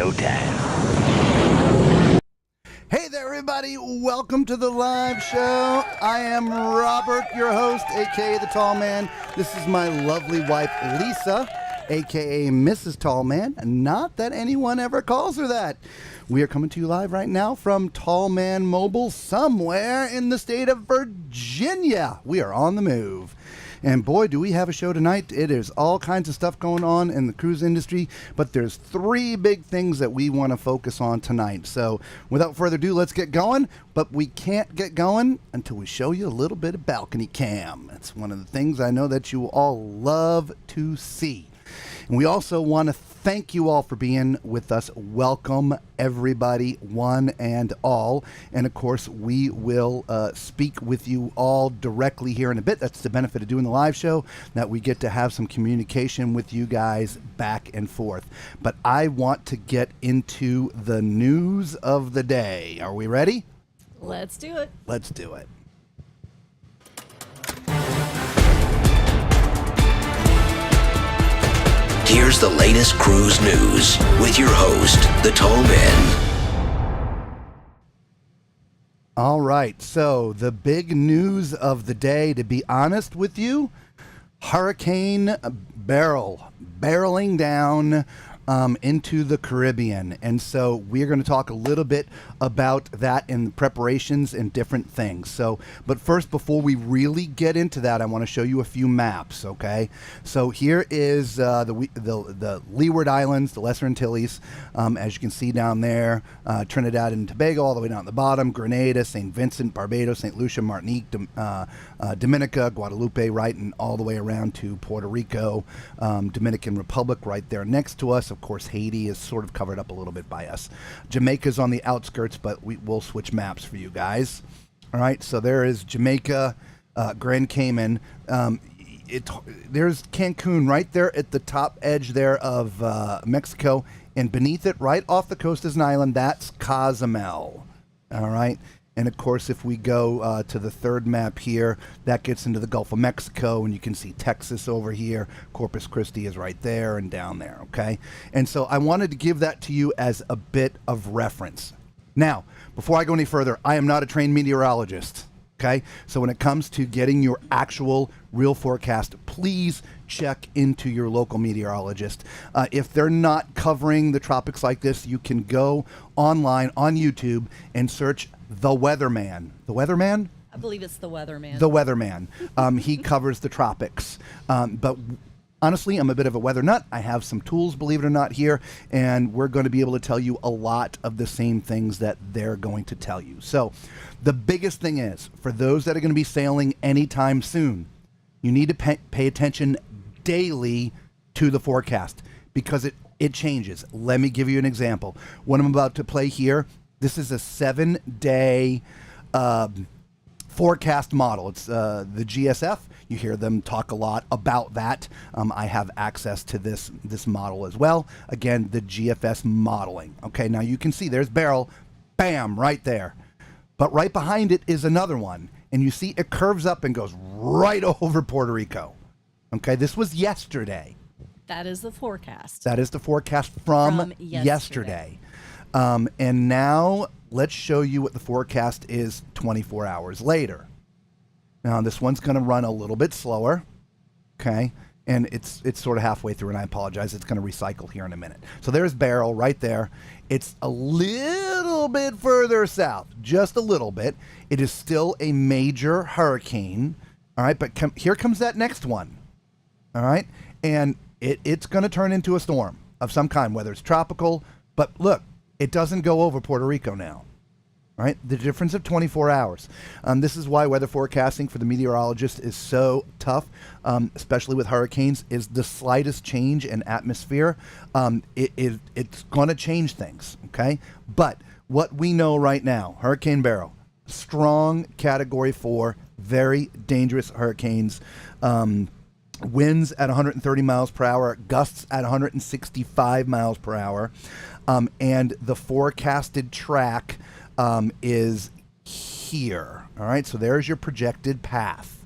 showtime. Hey there, everybody. Welcome to the live show. I am Robert, your host, a.k.a. The Tall Man. This is my lovely wife, Lisa, a.k.a. Mrs. Tall Man. Not that anyone ever calls her that. We are coming to you live right now from Tall Man Mobile, somewhere in the state of Virginia. We are on the move. And boy, do we have a show tonight. It is all kinds of stuff going on in the cruise industry, but there's three big things that we want to focus on tonight. So without further ado, let's get going. But we can't get going until we show you a little bit of balcony cam. It's one of the things I know that you all love to see. And we also want to thank you all for being with us. Welcome, everybody, one and all. And, of course, we will speak with you all directly here in a bit. That's the benefit of doing the live show, that we get to have some communication with you guys back and forth. But I want to get into the news of the day. Are we ready? Let's do it. Let's do it. Here's the latest cruise news with your host, the Tall Man. All right, so the big news of the day, to be honest with you, Hurricane Beryl barreling down into the Caribbean. And so we're going to talk a little bit about that in the preparations and different things. So, but first, before we really get into that, I want to show you a few maps, okay? So here is the Leeward Islands, the Lesser Antilles, as you can see down there, Trinidad and Tobago all the way down at the bottom, Grenada, St. Vincent, Barbados, St. Lucia, Martinique, Dominica, Guadalupe, right, and all the way around to Puerto Rico, Dominican Republic right there next to us. Of course, Haiti is sort of covered up a little bit by us. Jamaica's on the outskirts, but we'll switch maps for you guys. All right, so there is Jamaica, Grand Cayman. There's Cancun right there at the top edge there of Mexico, and beneath it, right off the coast is an island. That's Cozumel. All right. And, of course, if we go to the third map here, that gets into the Gulf of Mexico, and you can see Texas over here. Corpus Christi is right there and down there, okay? And so I wanted to give that to you as a bit of reference. Now, before I go any further, I am not a trained meteorologist, okay? So when it comes to getting your actual real forecast, please check into your local meteorologist. If they're not covering the tropics like this, you can go online on YouTube and search The Weatherman. The Weatherman? I believe it's the Weatherman. The Weatherman. He covers the tropics. But honestly, I'm a bit of a weather nut. I have some tools, believe it or not, here, and we're going to be able to tell you a lot of the same things that they're going to tell you. So the biggest thing is, for those that are going to be sailing anytime soon, you need to pay attention daily to the forecast, because it changes. Let me give you an example. What I'm about to play here, this is a 7-day forecast model. It's the GSF. You hear them talk a lot about that. I have access to this model as well. Again, the GFS modeling. Okay, now you can see there's Beryl, bam, right there. But right behind it is another one, and you see it curves up and goes right over Puerto Rico. Okay, this was yesterday. That is the forecast. That is the forecast from yesterday. And now let's show you what the forecast is 24 hours later. Now this one's going to run a little bit slower, okay? And it's sort of halfway through, and I apologize. It's going to recycle here in a minute. So there's Beryl right there. It's a little bit further south, just a little bit. It is still a major hurricane, all right? But here comes that next one, all right? And it's going to turn into a storm of some kind, whether it's tropical. But look, it doesn't go over Puerto Rico now. All right, the difference of 24 hours. This is why weather forecasting for the meteorologist is so tough, especially with hurricanes, is the slightest change in atmosphere. It's going to change things, okay? But what we know right now, Hurricane Beryl, strong Category 4, very dangerous hurricanes. Winds at 130 miles per hour, gusts at 165 miles per hour. And the forecasted track is here. All right, so there's your projected path.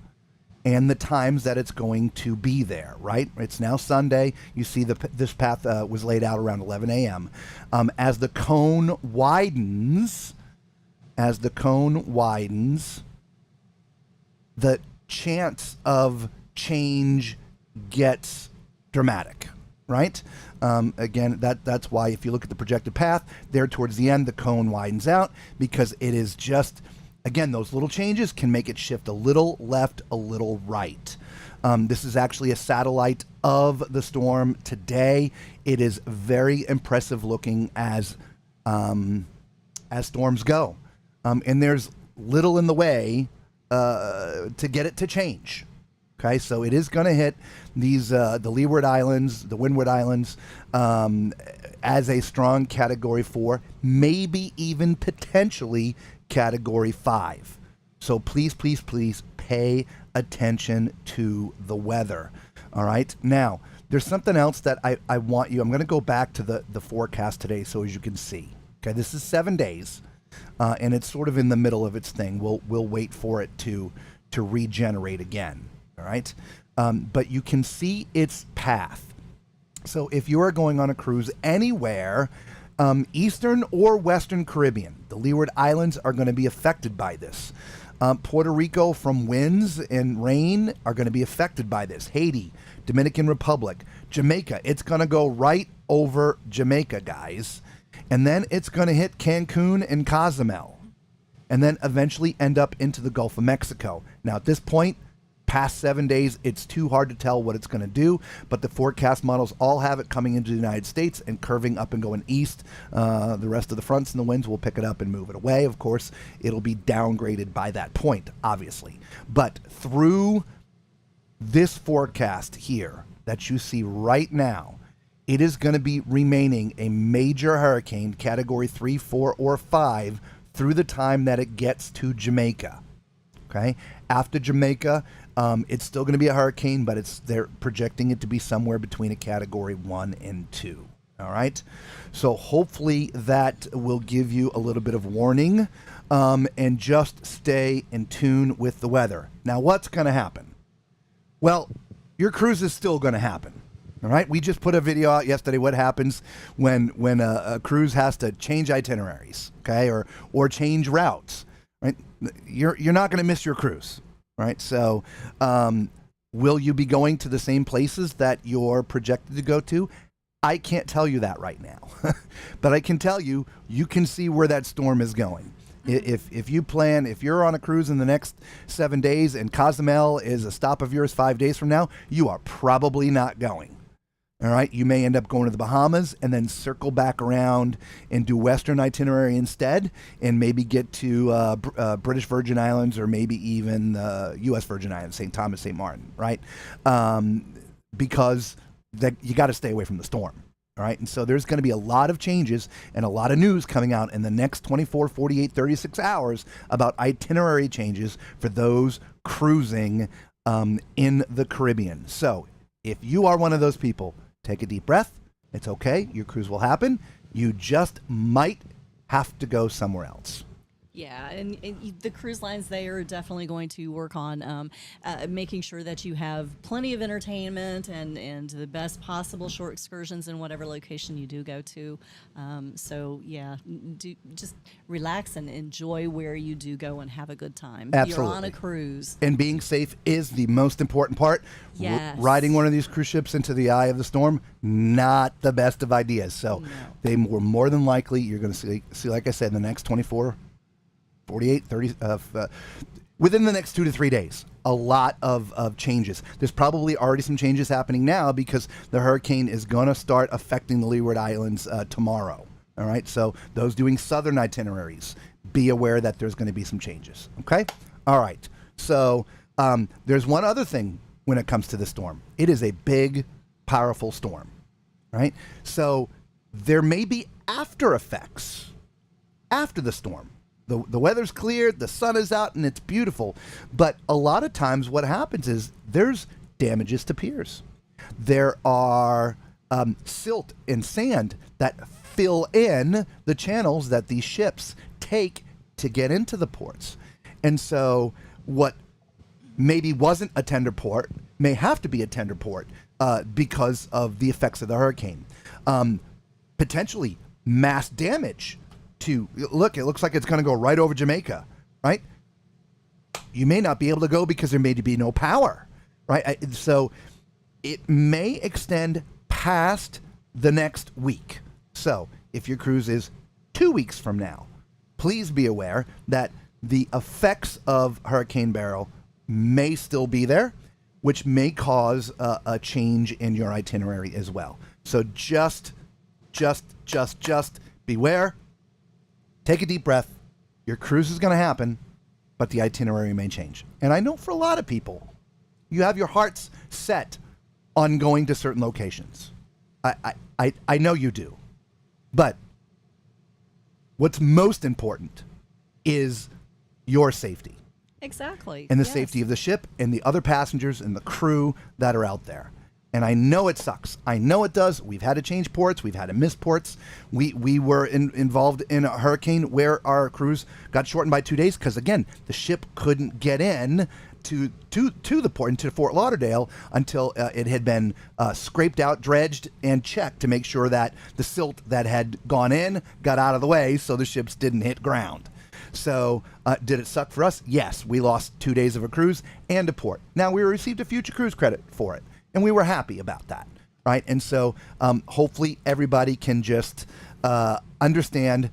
and the times that it's going to be there, right? It's now Sunday. You see this path was laid out around 11 a.m. As the cone widens, the chance of change gets dramatic, right? Again, that's why if you look at the projected path, there towards the end, the cone widens out because it is just, again, those little changes can make it shift a little left, a little right. This is actually a satellite of the storm today. It is very impressive looking as storms go. And there's little in the way to get it to change. Okay, so it is going to hit these the Leeward Islands, the Windward Islands, as a strong Category 4, maybe even potentially Category 5. So please, please, please pay attention to the weather. All right, now there's something else that I want you. I'm going to go back to the forecast today, so as you can see. Okay, this is 7 days, and it's sort of in the middle of its thing. We'll wait for it to regenerate again. All right, but you can see its path. So if you are going on a cruise anywhere, Eastern or Western Caribbean, the Leeward Islands are going to be affected by this. Puerto Rico from winds and rain are going to be affected by this. Haiti, Dominican Republic, Jamaica, it's going to go right over Jamaica, guys. And then it's going to hit Cancun and Cozumel, and then eventually end up into the Gulf of Mexico. Now, at this point, past 7 days, it's too hard to tell what it's going to do, but the forecast models all have it coming into the United States and curving up and going east. The rest of the fronts and the winds will pick it up and move it away. Of course, it'll be downgraded by that point, obviously. But through this forecast here that you see right now, it is going to be remaining a major hurricane, Category 3, 4, or 5, through the time that it gets to Jamaica. Okay? After Jamaica, it's still going to be a hurricane, but they're projecting it to be somewhere between a Category 1 and 2. All right? So hopefully that will give you a little bit of warning, and just stay in tune with the weather. Now, what's going to happen? Well, your cruise is still going to happen. All right? We just put a video out yesterday what happens when a cruise has to change itineraries, okay, or change routes. Right? You're not going to miss your cruise, right? So, will you be going to the same places that you're projected to go to? I can't tell you that right now, but I can tell you can see where that storm is going. If you're on a cruise in the next 7 days and Cozumel is a stop of yours 5 days from now, you are probably not going. All right, you may end up going to the Bahamas and then circle back around and do Western itinerary instead, and maybe get to British Virgin Islands, or maybe even U.S. Virgin Islands, St. Thomas, St. Martin, right? Because you got to stay away from the storm. All right, and so there's going to be a lot of changes and a lot of news coming out in the next 24, 48, 36 hours about itinerary changes for those cruising in the Caribbean. So if you are one of those people, take a deep breath. It's okay. Your cruise will happen. You just might have to go somewhere else. Yeah, and the cruise lines, they are definitely going to work on making sure that you have plenty of entertainment and the best possible short excursions in whatever location you do go to. So, yeah, just relax and enjoy where you do go and have a good time. Absolutely. You're on a cruise. And being safe is the most important part. Yes. Riding one of these cruise ships into the eye of the storm, not the best of ideas. So they were more than likely, you're going to see, like I said, in the next 24 48, 30, within the next 2 to 3 days, a lot of changes. There's probably already some changes happening now because the hurricane is going to start affecting the Leeward Islands tomorrow. All right, so those doing southern itineraries, be aware that there's going to be some changes. Okay? All right, so there's one other thing when it comes to the storm. It is a big, powerful storm, right? So there may be after effects after the storm. The weather's cleared, the sun is out, and it's beautiful. But a lot of times what happens is there's damages to piers. There are silt and sand that fill in the channels that these ships take to get into the ports. And so what maybe wasn't a tender port, may have to be a tender port because of the effects of the hurricane. Potentially mass damage to, look, it looks like it's going to go right over Jamaica, right? You may not be able to go because there may be no power, right? So it may extend past the next week. So if your cruise is 2 weeks from now, please be aware that the effects of Hurricane Beryl may still be there, which may cause a change in your itinerary as well. So just beware. Take a deep breath. Your cruise is going to happen, but the itinerary may change. And I know for a lot of people, you have your hearts set on going to certain locations. I know you do. But what's most important is your safety. Exactly. And the safety of the ship and the other passengers and the crew that are out there. And I know it sucks. I know it does. We've had to change ports. We've had to miss ports. We were involved in a hurricane where our cruise got shortened by 2 days because, again, the ship couldn't get in to the port, into Fort Lauderdale, until it had been scraped out, dredged, and checked to make sure that the silt that had gone in got out of the way so the ships didn't hit ground. So did it suck for us? Yes. We lost 2 days of a cruise and a port. Now, we received a future cruise credit for it, and we were happy about that, right? And so hopefully everybody can just understand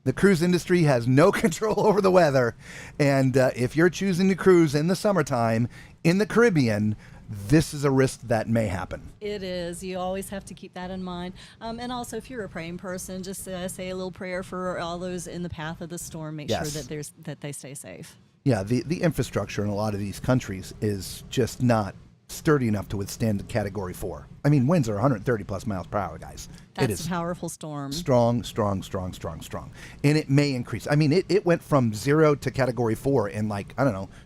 the cruise industry has no control over the weather. And if you're choosing to cruise in the summertime in the Caribbean, this is a risk that may happen. It is. You always have to keep that in mind. And also, if you're a praying person, just say a little prayer for all those in the path of the storm. Make sure that they stay safe. Yeah, the infrastructure in a lot of these countries is just not sturdy enough to withstand Category 4. I mean, winds are 130 plus miles per hour, guys. That's it is a powerful storm. Strong. And it may increase. I mean, it went from 0 to Category 4 in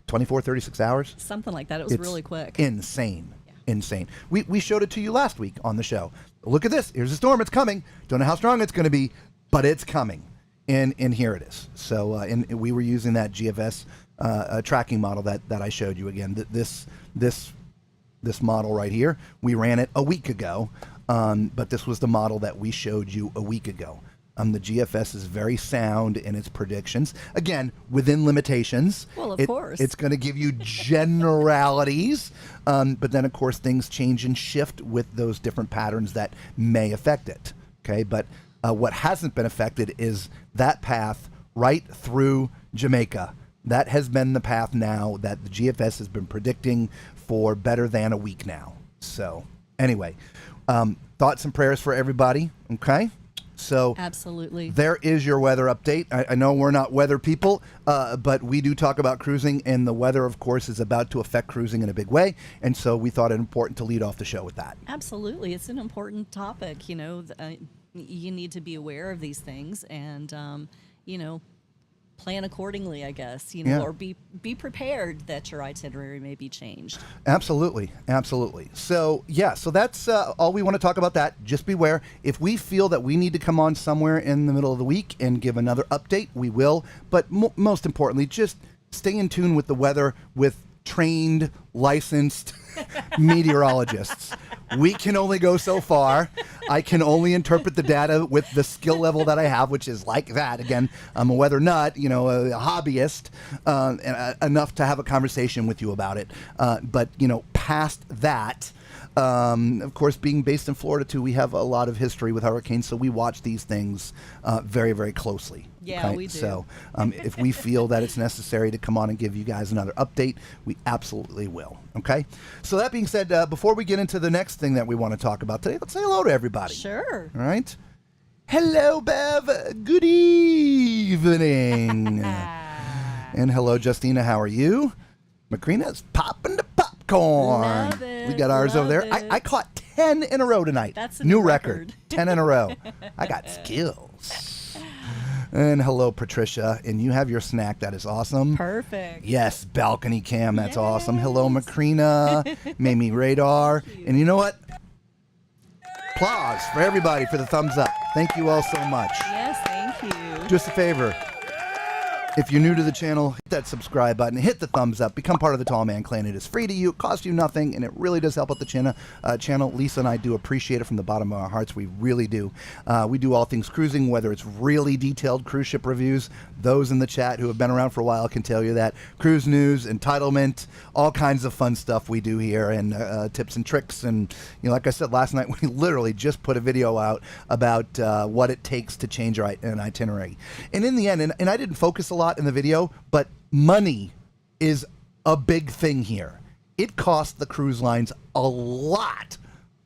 24, 36 hours. Something like that. It was really quick. Insane. Yeah. Insane. We showed it to you last week on the show. Look at this. Here's a storm. It's coming. Don't know how strong it's going to be, but it's coming. And here it is. So and we were using that GFS tracking model that I showed you again. This model right here, we ran it a week ago, but this was the model that we showed you a week ago. The GFS is very sound in its predictions. Again, within limitations. Well, of course. It's going to give you generalities, but then, of course, things change and shift with those different patterns that may affect it. Okay, but what hasn't been affected is that path right through Jamaica. That has been the path now that the GFS has been predicting for better than a week now. So anyway, thoughts and prayers for everybody. Okay. So absolutely, there is your weather update. I know we're not weather people, but we do talk about cruising, and the weather, of course, is about to affect cruising in a big way. And so we thought it important to lead off the show with that. Absolutely. It's an important topic. You know, you need to be aware of these things and, plan accordingly, I guess, or be prepared that your itinerary may be changed. Absolutely. So, so that's all we want to talk about that. Just beware. If we feel that we need to come on somewhere in the middle of the week and give another update, we will. But most importantly, just stay in tune with the weather with trained, licensed meteorologists. We can only go so far. I can only interpret the data with the skill level that I have, which is like that. Again, I'm a weather nut, a hobbyist, enough to have a conversation with you about it. But past that, of course, being based in Florida, too, we have a lot of history with hurricanes, so we watch these things very, very closely. Yeah, okay? we do. So if we feel that it's necessary to come on and give you guys another update, we absolutely will. Okay? So that being said, before we get into the next thing that we want to talk about today, let's say hello to everybody. Sure. All right? Hello, Bev. Good evening. And hello, Justina. How are you? Macrina's popping the popcorn. Love it. We got ours Love over there. it. I caught 10 in a row tonight. That's a new new record. 10 in a row. I got skills. And hello, Patricia. And you have your snack. That is awesome. Perfect. Yes, balcony cam. That's awesome. Hello, Macrina. Mamie Radar. And you know what? Applause for everybody for the thumbs up. Thank you all so much. Yes, thank you. Do us a favor. If you're new to the channel, hit that subscribe button, hit the thumbs up, become part of the Tall Man Clan. It is free to you, it costs you nothing, and it really does help out the channel. Lisa and I do appreciate it from the bottom of our hearts. We really do. We do all things cruising, whether it's really detailed cruise ship reviews. Those in the chat who have been around for a while can tell you that. Cruise news, entitlement, all kinds of fun stuff we do here, and tips and tricks. And like I said last night, we literally just put a video out about what it takes to change an itinerary. And in the end, and I didn't focus a lot in the video, but money is a big thing here. It costs the cruise lines a lot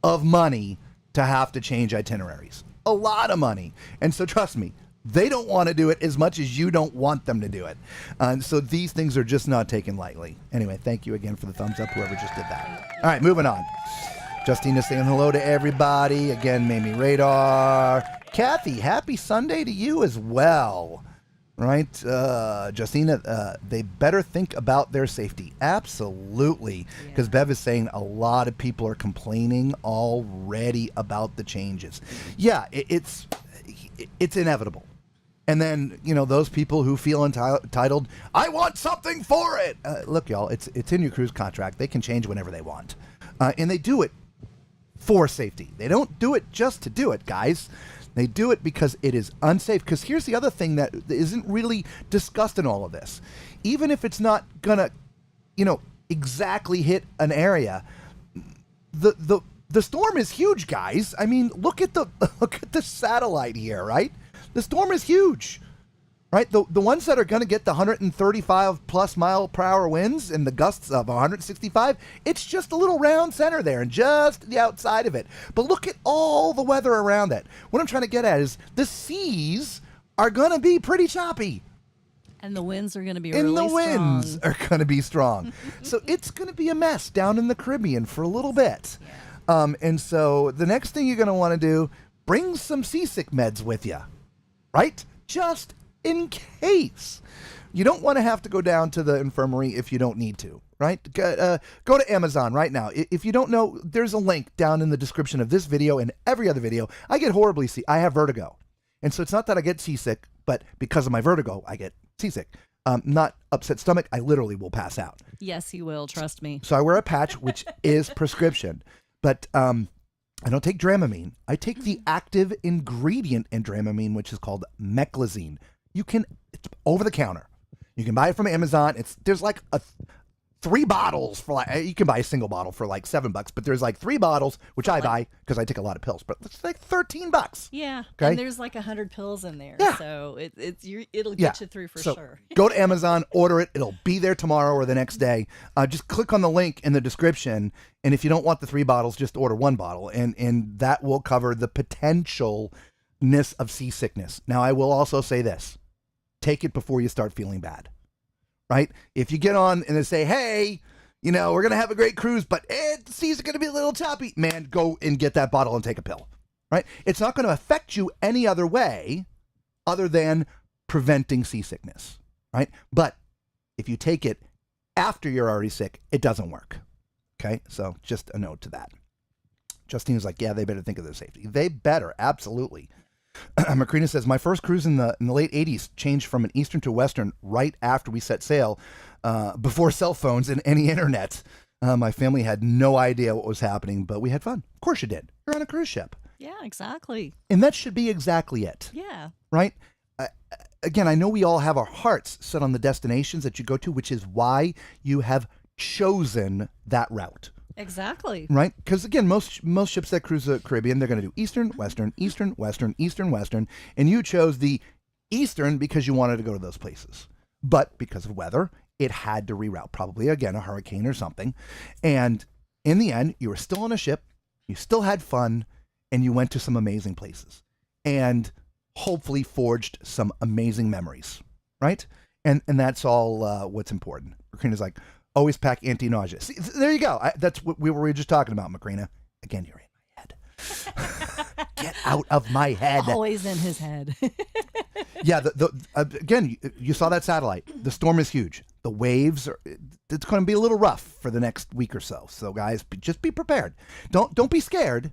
of money to have to change itineraries. A lot of money. And so trust me, they don't want to do it as much as you don't want them to do it. So these things are just not taken lightly. Anyway, thank you again for the thumbs up, whoever just did that. All right, moving on. Justina saying hello to everybody. Again, Mamie Radar. Kathy, happy Sunday to you as well. Right, Justina, they better think about their safety. Absolutely, because Bev is saying a lot of people are complaining already about the changes. Yeah, it's inevitable. And then, those people who feel entitled, I want something for it. Look, y'all, it's in your cruise contract. They can change whenever they want. And they do it for safety. They don't do it just to do it, guys. They do it because it is unsafe. Because here's the other thing that isn't really discussed in all of this. Even if it's not gonna, exactly hit an area, the storm is huge, guys. I mean, look at the satellite here, right? The storm is huge, right? The ones that are going to get the 135 plus mile per hour winds and the gusts of 165, it's just a little round center there and just the outside of it. But look at all the weather around it. What I'm trying to get at is the seas are going to be pretty choppy. And the winds are going to be really strong. And the winds are going to be strong. So it's going to be a mess down in the Caribbean for a little bit. Yeah. And so the next thing you're going to want to do, bring some seasick meds with you, right? Just in case. You don't want to have to go down to the infirmary if you don't need to, right? Go to Amazon right now. If you don't know, there's a link down in the description of this video and every other video. I get horribly seasick. I have vertigo. And so it's not that I get seasick, but because of my vertigo, I get seasick. Not upset stomach. I literally will pass out. Yes, you will. Trust me. So I wear a patch, which is prescription. But I don't take Dramamine. I take the active ingredient in Dramamine, which is called meclizine. It's over the counter. You can buy it from Amazon. There's like 3 bottles for you can buy a single bottle for like $7, but there's like 3 bottles, which I buy because I take a lot of pills, but it's like $13. Yeah. Okay. And there's like 100 pills in there. Yeah. So it'll get you through for sure. Go to Amazon, order it. It'll be there tomorrow or the next day. Just click on the link in the description. And if you don't want the 3 bottles, just order 1 bottle and that will cover the potentialness of seasickness. Now, I will also say this. Take it before you start feeling bad, right? If you get on and they say, hey, we're going to have a great cruise, but the seas are going to be a little choppy, man, go and get that bottle and take a pill, right? It's not going to affect you any other way other than preventing seasickness, right? But if you take it after you're already sick, it doesn't work, okay? So just a note to that. Justine was like, yeah, they better think of their safety. They better, absolutely. Macrina says, my first cruise in the late 80s changed from an Eastern to Western right after we set sail, before cell phones and any internet. My family had no idea what was happening, but we had fun. Of course you did. You're on a cruise ship. Yeah, exactly. And that should be exactly it. Yeah. Right? Again, I know we all have our hearts set on the destinations that you go to, which is why you have chosen that route. Exactly. Right? Because again, most ships that cruise the Caribbean, they're going to do Eastern, Western, Eastern, Western, Eastern, Western, and you chose the Eastern because you wanted to go to those places. But because of weather, it had to reroute, probably again a hurricane or something. And in the end, you were still on a ship, you still had fun, and you went to some amazing places, and hopefully forged some amazing memories. Right? And that's all what's important. Macrina's like, always pack anti-nausea. See, there you go. That's what we were just talking about, Macrina. Again, you're in my head. Get out of my head. Always in his head. Yeah. Again, you saw that satellite. The storm is huge. The waves it's going to be a little rough for the next week or so. So, guys, just be prepared. Don't be scared.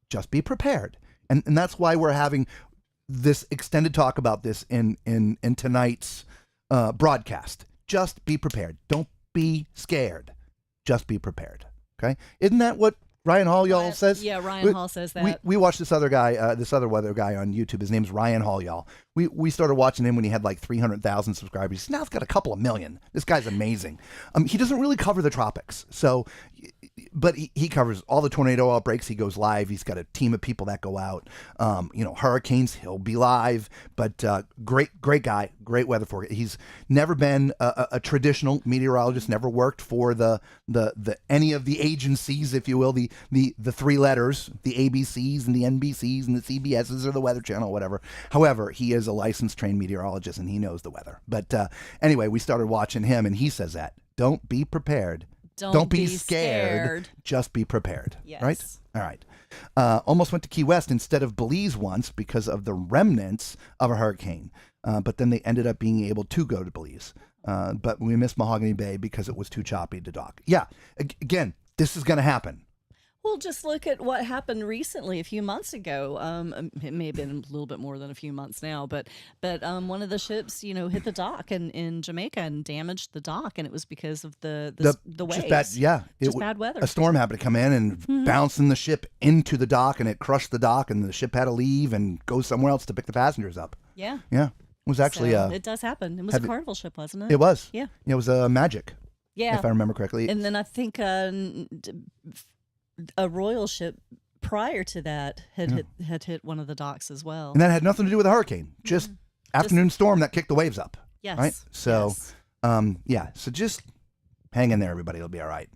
Just be prepared. And that's why we're having this extended talk about this in tonight's broadcast. Just be prepared. Don't be scared. Just be prepared. Okay? Isn't that what Ryan Hall y'all says? Yeah, Ryan Hall says that. We watched this other guy, this other weather guy on YouTube. His name's Ryan Hall, y'all. We started watching him when he had like 300,000 subscribers. Now he's got a couple of million. This guy's amazing. He doesn't really cover the tropics, but he covers all the tornado outbreaks. He goes live. He's got a team of people that go out. Hurricanes, he'll be live. But great guy, great weather forecaster. He's never been a traditional meteorologist. Never worked for the any of the agencies, if you will, the three letters, the ABCs and the NBCs and the CBSs or the Weather Channel, whatever. However, he is a licensed trained meteorologist and he knows the weather. But anyway, we started watching him and he says that don't be prepared. Don't be scared. Just be prepared. Yes. Right? All right. Almost went to Key West instead of Belize once because of the remnants of a hurricane. But then they ended up being able to go to Belize. But we missed Mahogany Bay because it was too choppy to dock. Yeah. Again, this is going to happen. Well, just look at what happened recently, a few months ago. It may have been a little bit more than a few months now, but one of the ships, hit the dock in Jamaica and damaged the dock, and it was because of the waves. Just bad weather. A storm happened to come in and bouncing the ship into the dock, and it crushed the dock, and the ship had to leave and go somewhere else to pick the passengers up. Yeah. Yeah. It was actually it does happen. It was a Carnival ship, wasn't it? It was. Yeah. It was a Magic. Yeah. If I remember correctly. And then I think a royal ship prior to that had hit one of the docks as well. And that had nothing to do with a hurricane. Just afternoon storm that kicked the waves up. Yes. Right? So, yes. So just hang in there, everybody. It'll be all right.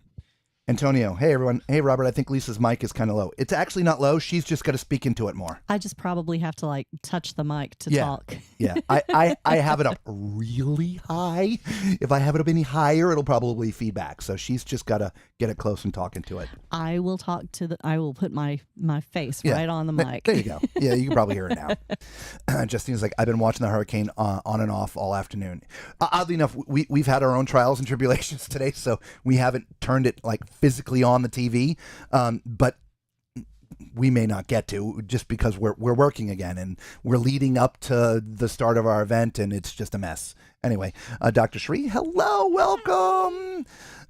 Antonio, hey, everyone. Hey, Robert, I think Lisa's mic is kind of low. It's actually not low. She's just got to speak into it more. I just probably have to touch the mic to talk. Yeah. I have it up really high. If I have it up any higher, it'll probably feedback. So she's just got to get it close and talk into it. I will put my face right on the mic. There you go. Yeah, you can probably hear it now. Justine's like, I've been watching the hurricane on and off all afternoon. Oddly enough, we've had our own trials and tribulations today, so we haven't turned it physically on the TV, but we may not get to just because we're working again and we're leading up to the start of our event and it's just a mess. Anyway, Dr. Shree, hello, welcome.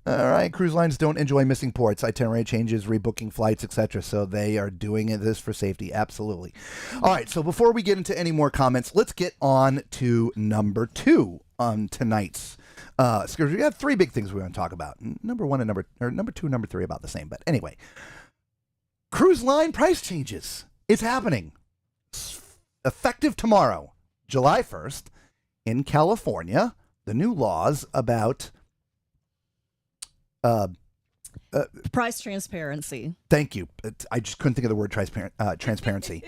All right, cruise lines don't enjoy missing ports, itinerary changes, rebooking flights, etc. So they are doing this for safety. Absolutely. All right, so before we get into any more comments, let's get on to number 2 on tonight's we have 3 big things we want to talk about. Number 1 and number 2 and number 3 about the same. But anyway, cruise line price changes. It's happening. Effective tomorrow, July 1st, in California, the new laws about price transparency. Thank you. I just couldn't think of the word transparency.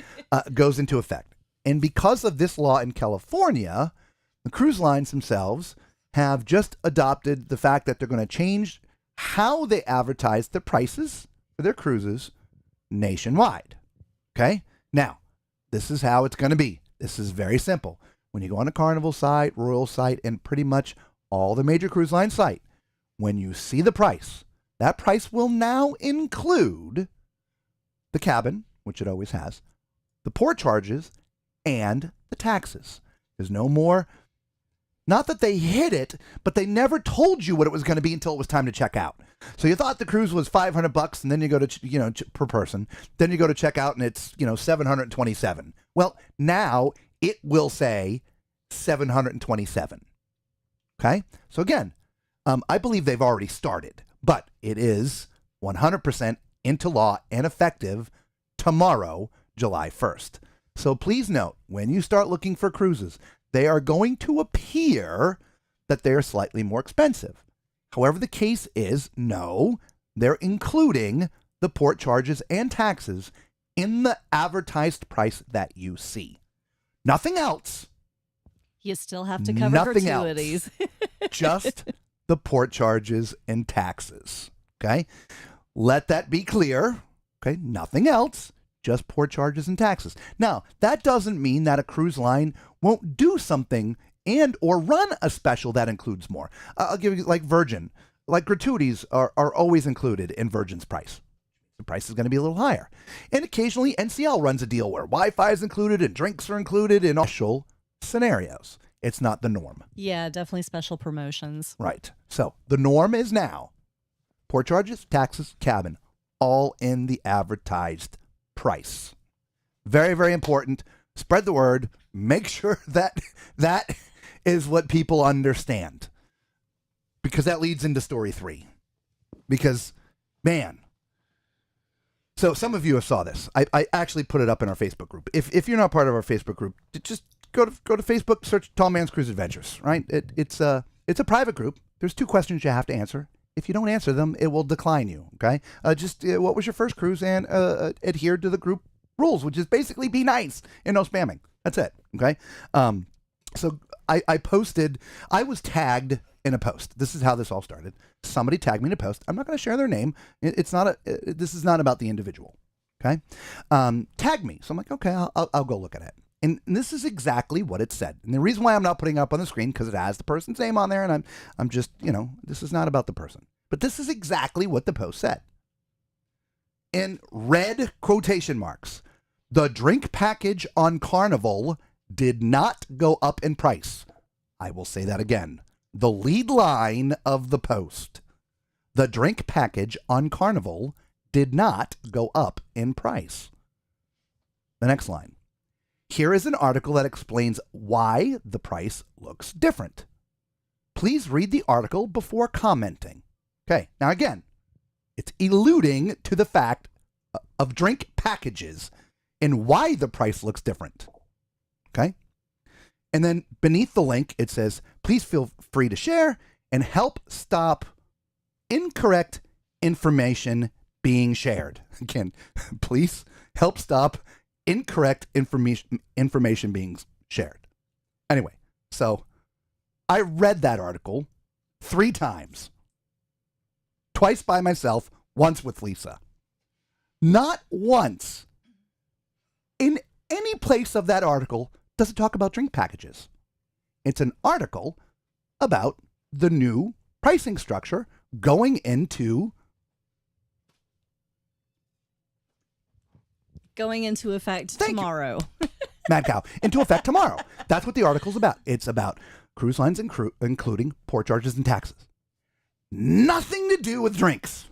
Goes into effect. And because of this law in California, the cruise lines themselves have just adopted the fact that they're going to change how they advertise the prices for their cruises nationwide. Okay? Now, this is how it's going to be. This is very simple. When you go on a Carnival site, Royal site, and pretty much all the major cruise line site, when you see the price, that price will now include the cabin, which it always has, the port charges, and the taxes. There's no more. Not that they hid it, but they never told you what it was going to be until it was time to check out. So you thought the cruise was $500 and then you go to, per person. Then you go to check out and it's, $727. Well, now it will say $727. Okay? So again, I believe they've already started, but it is 100% into law and effective tomorrow, July 1st. So please note, when you start looking for cruises, they are going to appear that they are slightly more expensive. However, the case is, no, they're including the port charges and taxes in the advertised price that you see. Nothing else. You still have to cover Nothing gratuities. Just the port charges and taxes. Okay? Let that be clear. Okay? Nothing else. Just port charges and taxes. Now, that doesn't mean that a cruise line won't do something and or run a special that includes more. I'll give you like Virgin. Like gratuities are always included in Virgin's price. The price is going to be a little higher. And occasionally NCL runs a deal where Wi-Fi is included and drinks are included in special scenarios. It's not the norm. Yeah, definitely special promotions. Right. So the norm is now port charges, taxes, cabin, all in the advertised price. Very, very important. Spread the word. Make sure that that is what people understand. Because that leads into story 3. Because, man. So some of you have saw this. I actually put it up in our Facebook group. If you're not part of our Facebook group, just go to Facebook, search Tall Man's Cruise Adventures, right? It's a private group. There's 2 questions you have to answer. If you don't answer them, it will decline you, okay? What was your first cruise, and adhere to the group rules, which is basically be nice and no spamming. That's it, okay? So I posted, I was tagged in a post. This is how this all started. Somebody tagged me in a post. I'm not going to share their name. This is not about the individual, okay? Tag me. So I'm like, okay, I'll go look at it. And this is exactly what it said. And the reason why I'm not putting it up on the screen, because it has the person's name on there, and I'm just, this is not about the person. But this is exactly what the post said. In red quotation marks, the drink package on Carnival did not go up in price. I will say that again. The lead line of the post. The drink package on Carnival did not go up in price. The next line. Here is an article that explains why the price looks different. Please read the article before commenting. Okay, now again, it's alluding to the fact of drink packages and why the price looks different. Okay? And then beneath the link, it says, please feel free to share and help stop incorrect information being shared. Again, please help stop incorrect information being shared. Anyway, so I read that article 3 times. Twice by myself, once with Lisa. Not once in any place of that article does it talk about drink packages. It's an article about the new pricing structure going into effect tomorrow. Mad cow. Into effect tomorrow. That's what the article's about. It's about cruise lines including port charges and taxes. Nothing to do with drinks.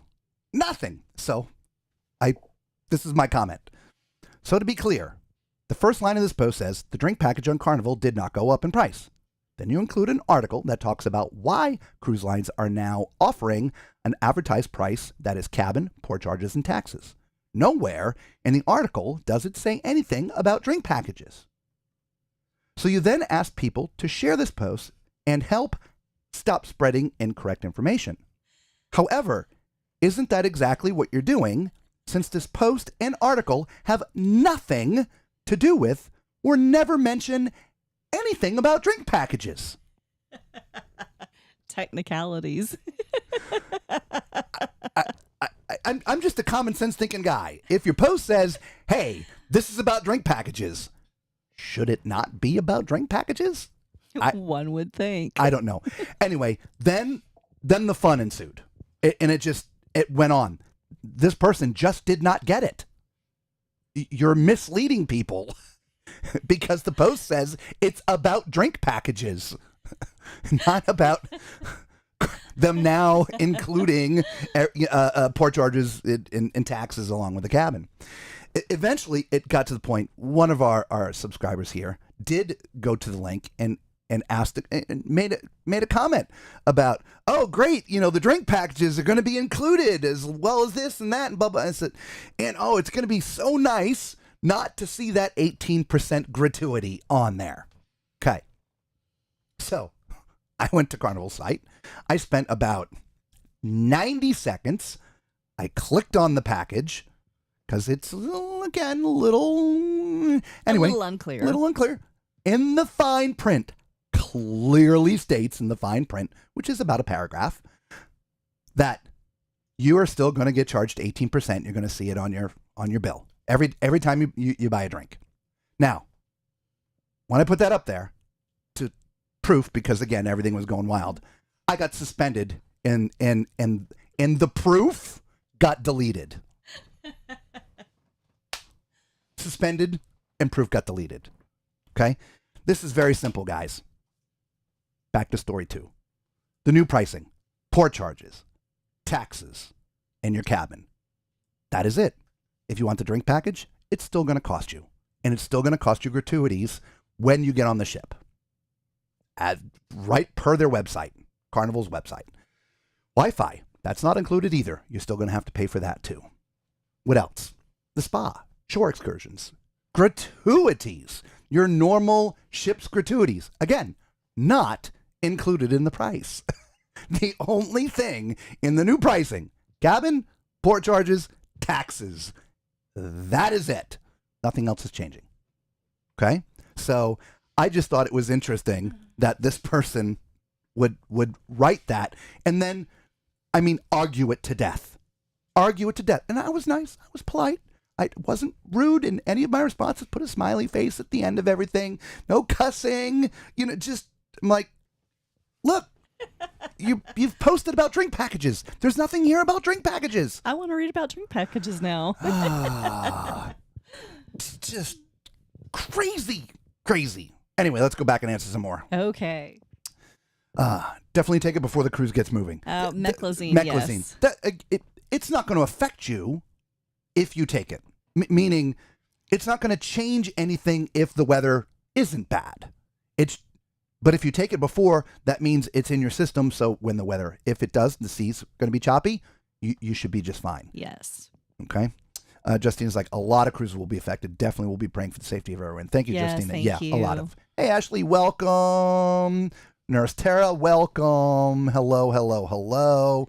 Nothing. So, this is my comment. So to be clear, the first line of this post says, the drink package on Carnival did not go up in price. Then you include an article that talks about why cruise lines are now offering an advertised price that is cabin, port charges, and taxes. Nowhere in the article does it say anything about drink packages. So you then ask people to share this post and help stop spreading incorrect information. However, isn't that exactly what you're doing, since this post and article have nothing to do with or never mention anything about drink packages? Technicalities. I'm just a common sense thinking guy. If your post says, hey, this is about drink packages, should it not be about drink packages? One would think. I don't know. Anyway, then the fun ensued. It went on. This person just did not get it. You're misleading people because the post says it's about drink packages, not about them now including port charges and taxes along with the cabin. Eventually, it got to the point, one of our subscribers here did go to the link and asked and made a comment about, oh, great, the drink packages are going to be included as well as this and that and blah, blah. I said, it's going to be so nice not to see that 18% gratuity on there. Okay. So I went to Carnival's site. I spent about 90 seconds. I clicked on the package because it's, again, a little unclear. In the fine print, clearly states in the fine print, which is about a paragraph, that you are still going to get charged 18%. You're going to see it on your bill every time you buy a drink. Now, when I put that up there to proof, because again everything was going wild, I got suspended and the proof got deleted. Suspended and proof got deleted. Okay? This is very simple, guys. Back to story 2. The new pricing, port charges, taxes, and your cabin. That is it. If you want the drink package, it's still going to cost you. And it's still going to cost you gratuities when you get on the ship. Right per their website, Carnival's website. Wi-Fi, that's not included either. You're still going to have to pay for that too. What else? The spa, shore excursions, gratuities, your normal ship's gratuities. Again, not included in the price. The only thing in the new pricing, cabin, port charges, taxes. That is it. Nothing else is changing. Okay? So I just thought it was interesting that this person would write that and then, argue it to death. Argue it to death. And I was nice. I was polite. I wasn't rude in any of my responses. Put a smiley face at the end of everything. No cussing. I'm like, look, you've posted about drink packages. There's nothing here about drink packages. I want to read about drink packages now. It's just crazy. Anyway, let's go back and answer some more. Okay. Definitely take it before the cruise gets moving. Meclizine, Meclizine. yes. It's not going to affect you if you take it. Meaning, it's not going to change anything if the weather isn't bad. But if you take it before, that means it's in your system. So when if it does, the sea's going to be choppy, you should be just fine. Yes. Okay. Justine's like, a lot of cruises will be affected. Definitely will be praying for the safety of everyone. Thank you, Yes, Justina. thank you. A lot of. Hey, Ashley, welcome. Nurse Tara, welcome. Hello.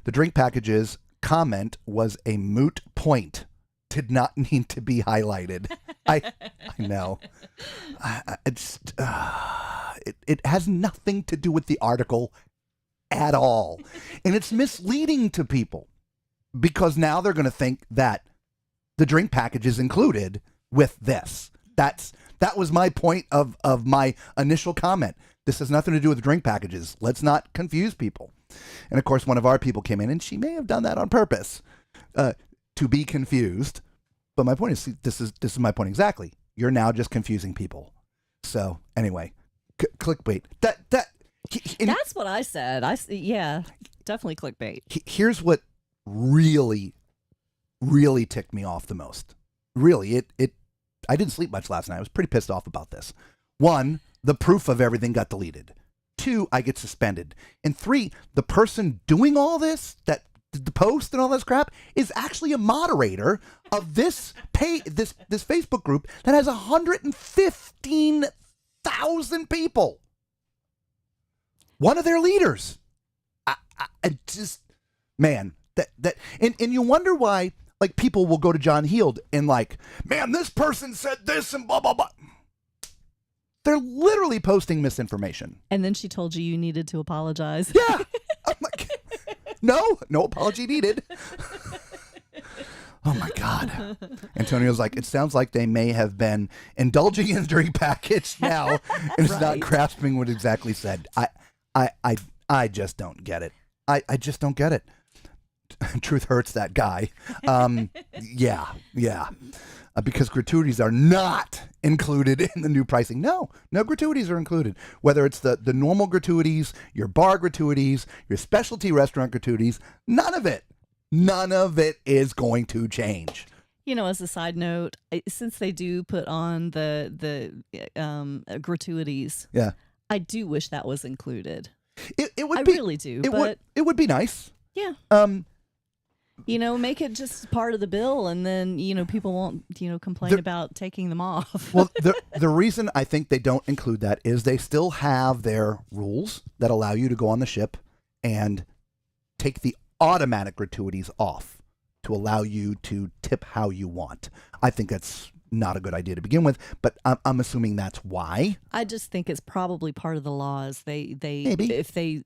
The drink packages comment was a moot point. Did not need to be highlighted. I know. It has nothing to do with the article at all. And it's misleading to people because now they're going to think that the drink package is included with this. That was my point of my initial comment. This has nothing to do with drink packages. Let's not confuse people. And of course, one of our people came in, and she may have done that on purpose to be confused. But my point is, this is my point exactly. You're now just confusing people. So anyway, clickbait. That's what I said. Yeah, definitely clickbait. Here's what really ticked me off the most. Really, I didn't sleep much last night. I was pretty pissed off about this. 1, the proof of everything got deleted. 2, I get suspended. And 3, the person doing all this, that the post and all this crap, is actually a moderator of this Facebook group that has 115,000 people. One of their leaders. I just, man, and you wonder why, like, people will go to John Heald and like, man, this person said this and blah, blah, blah. They're literally posting misinformation. And then she told you needed to apologize. Yeah. I'm like, no apology needed. Oh my God. Antonio's like, it sounds like they may have been indulging in the drink package now and it's not grasping what exactly said. I just don't get it. I just don't get it. Truth hurts that guy. Yeah. Because gratuities are not included in the new pricing. No gratuities are included. Whether it's the normal gratuities, your bar gratuities, your specialty restaurant gratuities, none of it is going to change. As a side note, since they do put on the gratuities, yeah, I do wish that was included. It would I be, really do. It would be nice. Yeah. Make it just part of the bill, and then, people won't, complain about taking them off. Well, the reason I think they don't include that is they still have their rules that allow you to go on the ship and take the automatic gratuities off to allow you to tip how you want. I think that's not a good idea to begin with, but I'm assuming that's why. I just think it's probably part of the laws. Maybe if they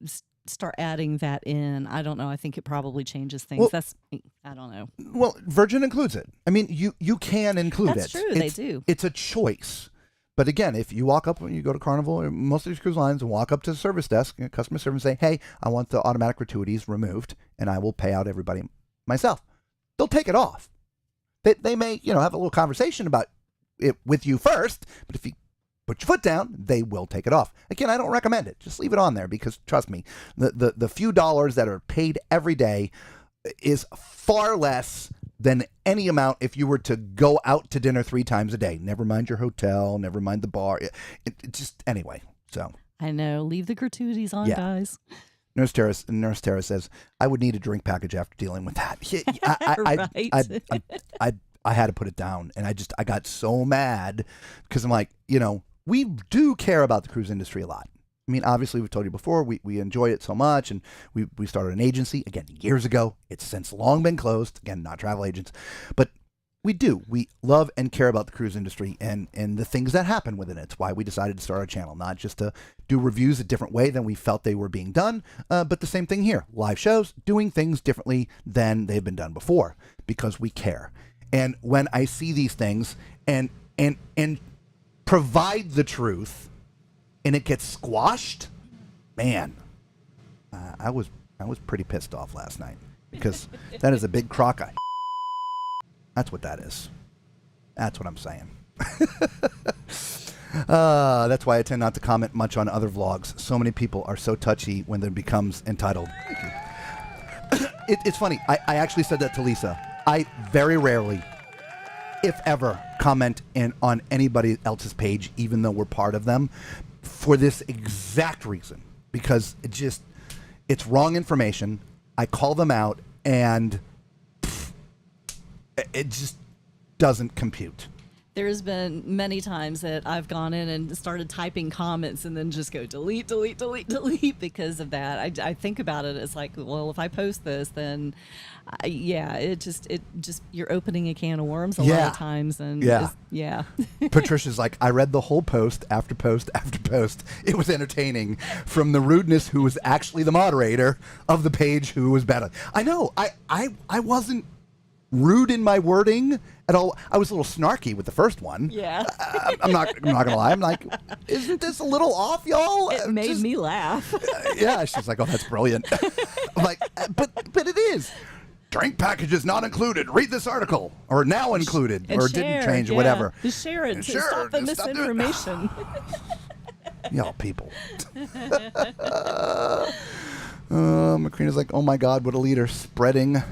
start adding that in, I don't know. I think it probably changes things. Well, I don't know. Well, Virgin includes it. I mean, you can include That's it. True, they do. It's a choice. But again, if you walk up when you go to Carnival or most of these cruise lines and walk up to the service desk, customer service, and say, hey, I want the automatic gratuities removed and I will pay out everybody myself, they'll take it off. They may, have a little conversation about it with you first, but if you put your foot down, they will take it off. Again, I don't recommend it. Just leave it on there because, trust me, the few dollars that are paid every day is far less than any amount if you were to go out to dinner 3 times a day. Never mind your hotel, never mind the bar. It just, anyway, so. I know. Leave the gratuities on, guys. Nurse Tara says, I would need a drink package after dealing with that. I had to put it down, and I got so mad because I'm like, we do care about the cruise industry a lot. I mean, obviously, we've told you before, we enjoy it so much, and we started an agency, again, years ago. It's since long been closed. Again, not travel agents. But we do. We love and care about the cruise industry and the things that happen within it. It's why we decided to start our channel, not just to do reviews a different way than we felt they were being done, but the same thing here. Live shows, doing things differently than they've been done before, because we care. And when I see these things and provide the truth, and it gets squashed, man, I was pretty pissed off last night, because that is a big crock of that's what that is. That's what I'm saying. That's why I tend not to comment much on other vlogs. So many people are so touchy when there becomes entitled. It's funny. I actually said that to Lisa. I very rarely, if ever, comment on anybody else's page, even though we're part of them, for this exact reason. Because it's wrong information. I call them out, and it just doesn't compute. There's been many times that I've gone in and started typing comments and then just go delete because of that. I think about it as like, well, if I post this, then it just you're opening a can of worms a lot of times. And Patricia's like, I read the whole post after post after post. It was entertaining, from the rudeness who was actually the moderator of the page who was better. I know. I wasn't rude in my wording at all. I was a little snarky with the first one. Yeah. I'm not gonna lie. I'm like, isn't this a little off, y'all? It made me laugh. Yeah, she's like, oh, that's brilliant. I'm like, but it is. Drink packages not included. Read this article, or now included, and or share, didn't change, or whatever. Just share it. Stop the misinformation. Y'all people. Macrina's like, oh my God, what a leader. Spreading.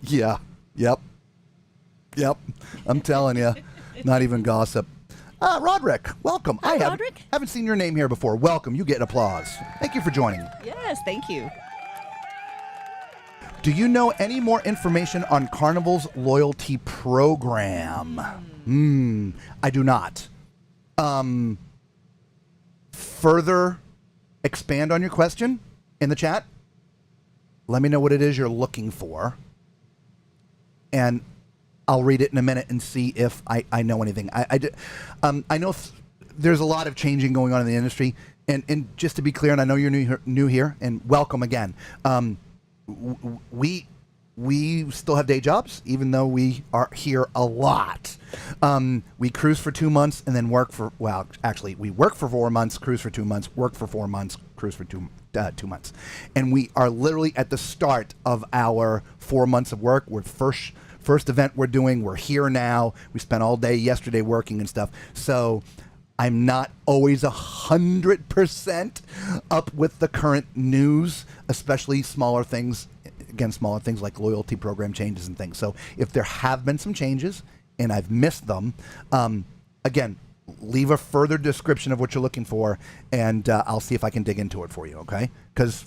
Yeah. Yep. I'm telling you. Not even gossip. Roderick, welcome. Hi, Roderick. Haven't seen your name here before. Welcome. You get an applause. Thank you for joining. Yes, thank you. Do you know any more information on Carnival's loyalty program? I do not. Further expand on your question in the chat. Let me know what it is you're looking for, and I'll read it in a minute and see if I know anything. I know there's a lot of changing going on in the industry, and just to be clear, and I know you're new here, and welcome again. We still have day jobs, even though we are here a lot. We cruise for 2 months and then we work for 4 months, cruise for 2 months, work for 4 months, cruise for 2 months. And we are literally at the start of our 4 months of work. We're first event we're doing. We're here now. We spent all day yesterday working and stuff. So I'm not always 100% up with the current news, especially smaller things. Again, smaller things like loyalty program changes and things. So if there have been some changes and I've missed them, again, leave a further description of what you're looking for, and I'll see if I can dig into it for you, okay? Because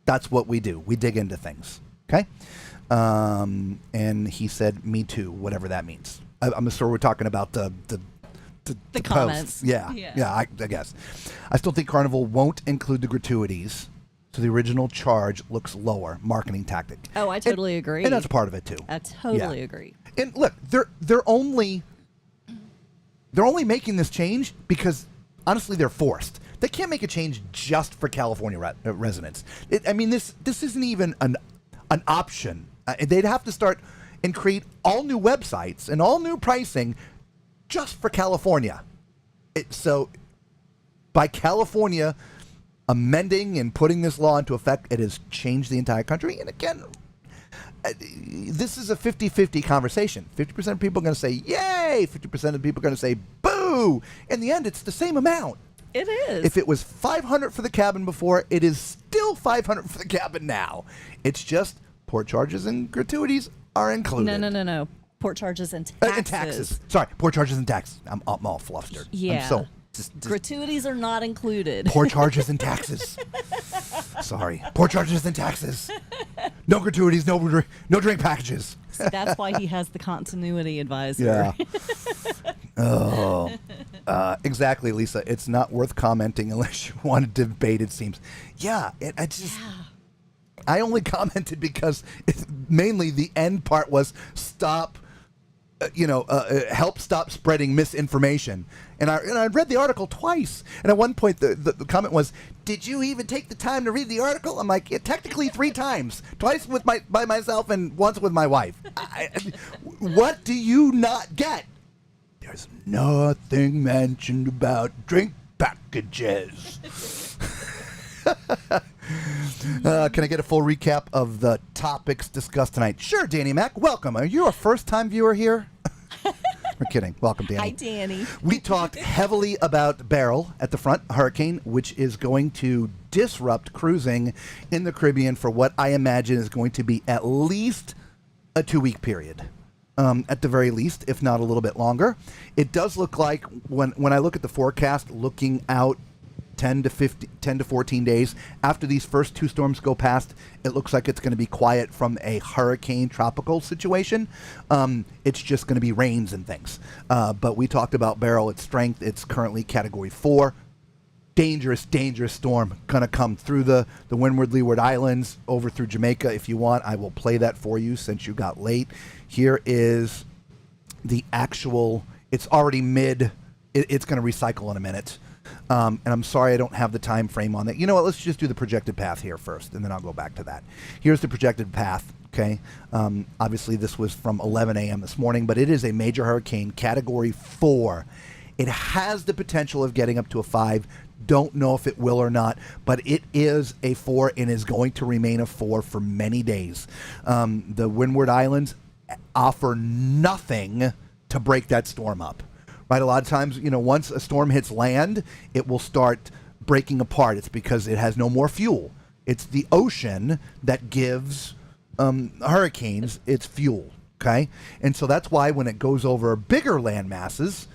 that's what we do. We dig into things, okay? And he said, me too, whatever that means. I'm sure we're talking about the comments. Posts. Yeah, I guess. I still think Carnival won't include the gratuities, so the original charge looks lower. Marketing tactic. Oh, I totally agree. And that's a part of it too. I totally agree. And look, they're only making this change because honestly they're forced. They can't make a change just for California residents. This isn't even an option. They'd have to start and create all new websites and all new pricing just for California. So by California amending and putting this law into effect, it has changed the entire country. And again, this is a 50-50 conversation. 50% of people are going to say, yay! 50% of people are going to say, boo! No. In the end, it's the same amount. It is. If it was $500 for the cabin before, it is still $500 for the cabin now. It's just port charges and gratuities are included. No. Port charges and taxes. And taxes. Sorry, port charges and taxes. I'm all flustered. Yeah. I'm so gratuities are not included. Port charges and taxes. Sorry. Port charges and taxes. No gratuities, no drink packages. So that's why he has the continuity advisor. Yeah. Oh. Exactly, Lisa. It's not worth commenting unless you want to debate, it seems. Yeah. I only commented because mainly the end part was stop, help stop spreading misinformation. And I read the article twice. And at one point, the comment was, did you even take the time to read the article? I'm like, yeah, technically 3 times. Twice by myself and once with my wife. What do you not get? There's nothing mentioned about drink packages. Can I get a full recap of the topics discussed tonight? Sure, Danny Mac. Welcome. Are you a first-time viewer here? We're kidding. Welcome, Danny. Hi, Danny. We talked heavily about Beryl at the front, hurricane, which is going to disrupt cruising in the Caribbean for what I imagine is going to be at least a 2-week period. At the very least, if not a little bit longer. It does look like, when I look at the forecast, looking out 10 to 14 days after these first 2 storms go past, it looks like it's going to be quiet from a hurricane tropical situation. It's just going to be rains and things. But we talked about Beryl, its strength. It's currently Category 4. Dangerous storm going to come through the Windward Leeward Islands over through Jamaica. If you want, I will play that for you since you got late. Here is the actual, it's already mid, it's going to recycle in a minute. And I'm sorry I don't have the time frame on that. You know what, let's just do the projected path here first, and then I'll go back to that. Here's the projected path, okay? Obviously this was from 11 a.m. this morning, but it is a major hurricane, Category 4. It has the potential of getting up to a 5. Don't know if it will or not, but it is a 4 and is going to remain a 4 for many days. The Windward Islands offer nothing to break that storm up. Right, a lot of times, once a storm hits land, it will start breaking apart. It's because it has no more fuel. It's the ocean that gives hurricanes its fuel, okay? And so that's why when it goes over bigger land masses,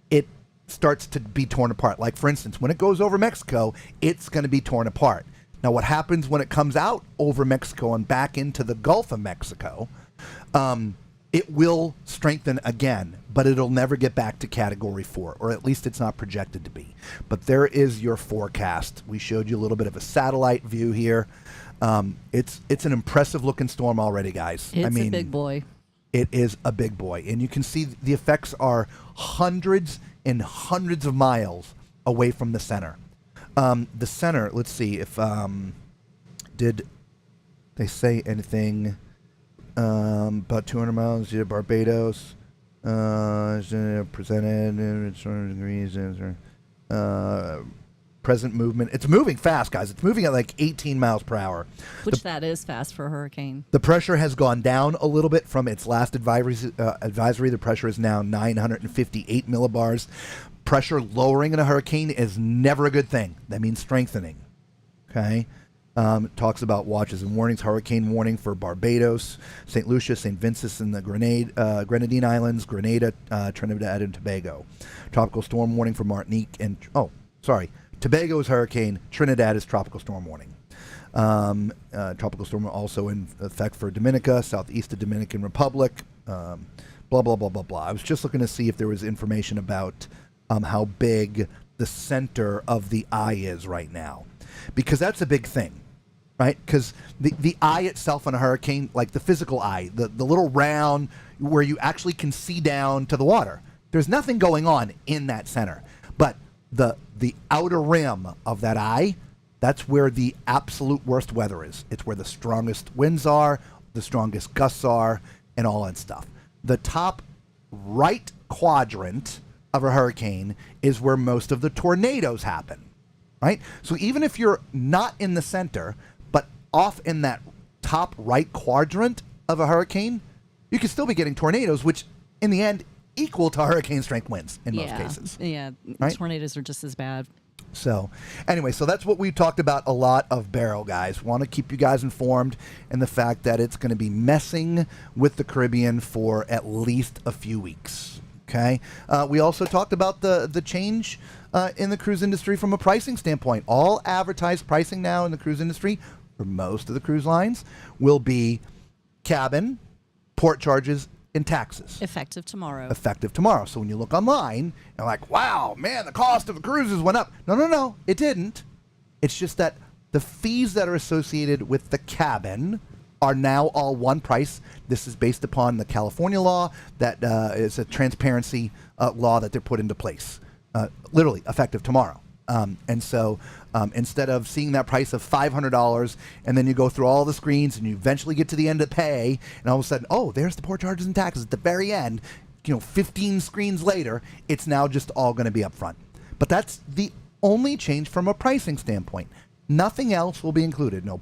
it starts to be torn apart. Like, for instance, when it goes over Mexico, it's going to be torn apart. Now, what happens when it comes out over Mexico and back into the Gulf of Mexico, it will strengthen again, but it'll never get back to Category 4, or at least it's not projected to be. But there is your forecast. We showed you a little bit of a satellite view here. It's an impressive-looking storm already, guys. It's a big boy. It is a big boy. And you can see the effects are hundreds and hundreds of miles away from the center. The center, let's see if did they say anything about 200 miles to Barbados. Presented degrees. Present movement. It's moving fast, guys. It's moving at like 18 miles per hour. Which that is fast for a hurricane. The pressure has gone down a little bit from its last advisory. The pressure is now 958 millibars. Pressure lowering in a hurricane is never a good thing. That means strengthening. Okay? It talks about watches and warnings. Hurricane warning for Barbados, St. Lucia, St. Vincent and the Grenadine Islands, Grenada, Trinidad and Tobago. Tropical storm warning for Martinique and... Tobago is hurricane. Trinidad is tropical storm warning. Tropical storm also in effect for Dominica, southeast of Dominican Republic. Blah, blah, blah, blah, blah. I was just looking to see if there was information about how big the center of the eye is right now. Because that's a big thing, right? Because the eye itself on a hurricane, like the physical eye, the little round where you actually can see down to the water, there's nothing going on in that center. But the outer rim of that eye, that's where the absolute worst weather is. It's where the strongest winds are, the strongest gusts are, and all that stuff. The top right quadrant of a hurricane is where most of the tornadoes happen, right? So even if you're not in the center, but off in that top right quadrant of a hurricane, you can still be getting tornadoes, which in the end equal to hurricane strength winds in most cases. Yeah, right? Tornadoes are just as bad. So anyway, so that's what we talked about a lot of Beryl, guys. Want to keep you guys informed and the fact that it's going to be messing with the Caribbean for at least a few weeks. Okay. We also talked about the change in the cruise industry from a pricing standpoint. All advertised pricing now in the cruise industry for most of the cruise lines will be cabin, port charges, and taxes. Effective tomorrow. So when you look online, you're like, wow, man, the cost of the cruises went up. No, it didn't. It's just that the fees that are associated with the cabin are now all one price. This is based upon the California law that is a transparency law that they're put into place, literally effective tomorrow. And so instead of seeing that price of $500 and then you go through all the screens and you eventually get to the end of pay and all of a sudden, oh, there's the port charges and taxes at the very end, 15 screens later, it's now just all going to be up front. But that's the only change from a pricing standpoint. Nothing else will be included. No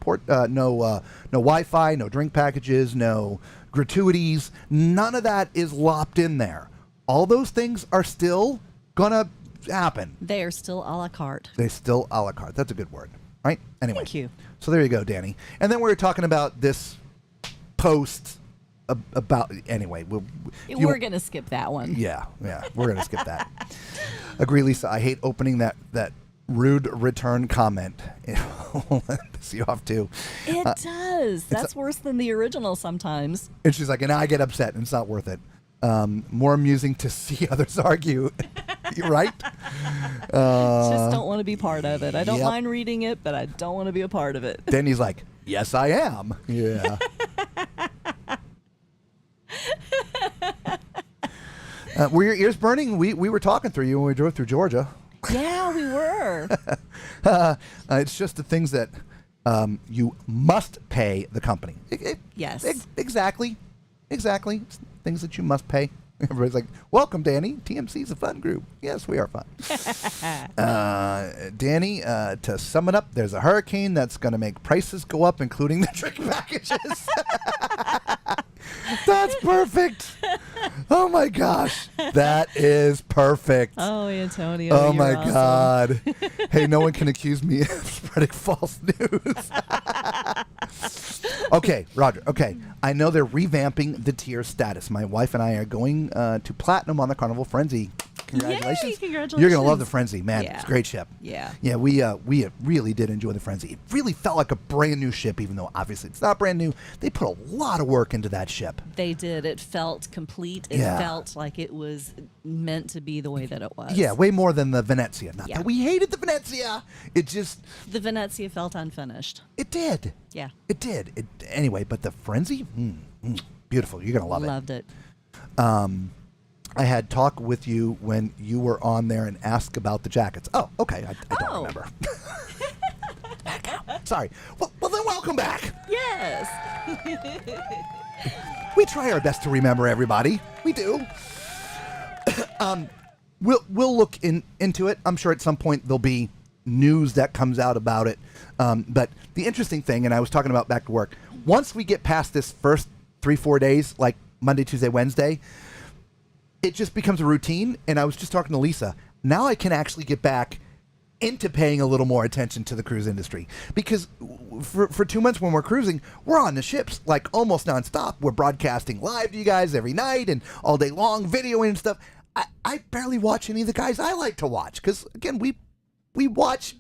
Wi-Fi, no drink packages, no gratuities. None of that is lopped in there. All those things are still going to happen. They are still a la carte. They're still a la carte. That's a good word, right? Anyway. Thank you. So there you go, Danny. And then we were talking about this post about, anyway. We're going to skip that one. Yeah, we're going to skip that. Agree, Lisa. I hate opening that rude return comment. It'll piss you off too. It does. That's worse than the original sometimes. And she's like, and I get upset and it's not worth it. More amusing to see others argue. You're right. Just don't want to be part of it. I don't mind reading it, but I don't want to be a part of it. Then he's like, yes, I am. Yeah. Were your ears burning? We were talking through you when we drove through Georgia. Yeah, we were. It's just the things that you must pay the company. Yes. Exactly. It's things that you must pay. Everybody's like, welcome, Danny. TMC's a fun group. Yes, we are fun. Danny, to sum it up, there's a hurricane that's going to make prices go up, including the drink packages. That's perfect. Oh, my gosh. That is perfect. Oh, Antonio. Oh, my awesome. God. Hey, no one can accuse me of spreading false news. Okay, Roger. Okay. I know they're revamping the tier status. My wife and I are going to Platinum on the Carnival Frenzy. Congratulations. Yay, congratulations. You're going to love the Frenzy, man. Yeah. It's a great ship. Yeah. Yeah, we really did enjoy the Frenzy. It really felt like a brand new ship, even though obviously it's not brand new. They put a lot of work into that ship. They did. It felt complete. It felt like it was meant to be the way that it was. Yeah, way more than the Venezia. Not Yeah. that we hated the Venezia. It just... The Venezia felt unfinished. It did. Yeah. It did. Anyway, but the Frenzy, beautiful. You're going to love it. Loved it. I had talk with you when you were on there and asked about the jackets. Oh, okay. I don't remember. Sorry. Well, then welcome back. Yes. We try our best to remember everybody. We do. We'll look into it. I'm sure at some point there'll be news that comes out about it. But the interesting thing, and I was talking about back to work, once we get past this first 3-4 days, like Monday, Tuesday, Wednesday, it just becomes a routine. And I was just talking to Lisa. Now I can actually get back into paying a little more attention to the cruise industry, because for 2 months when we're cruising, we're on the ships like almost nonstop. We're broadcasting live to you guys every night and all day long, videoing and stuff. I barely watch any of the guys I like to watch, because again, we watch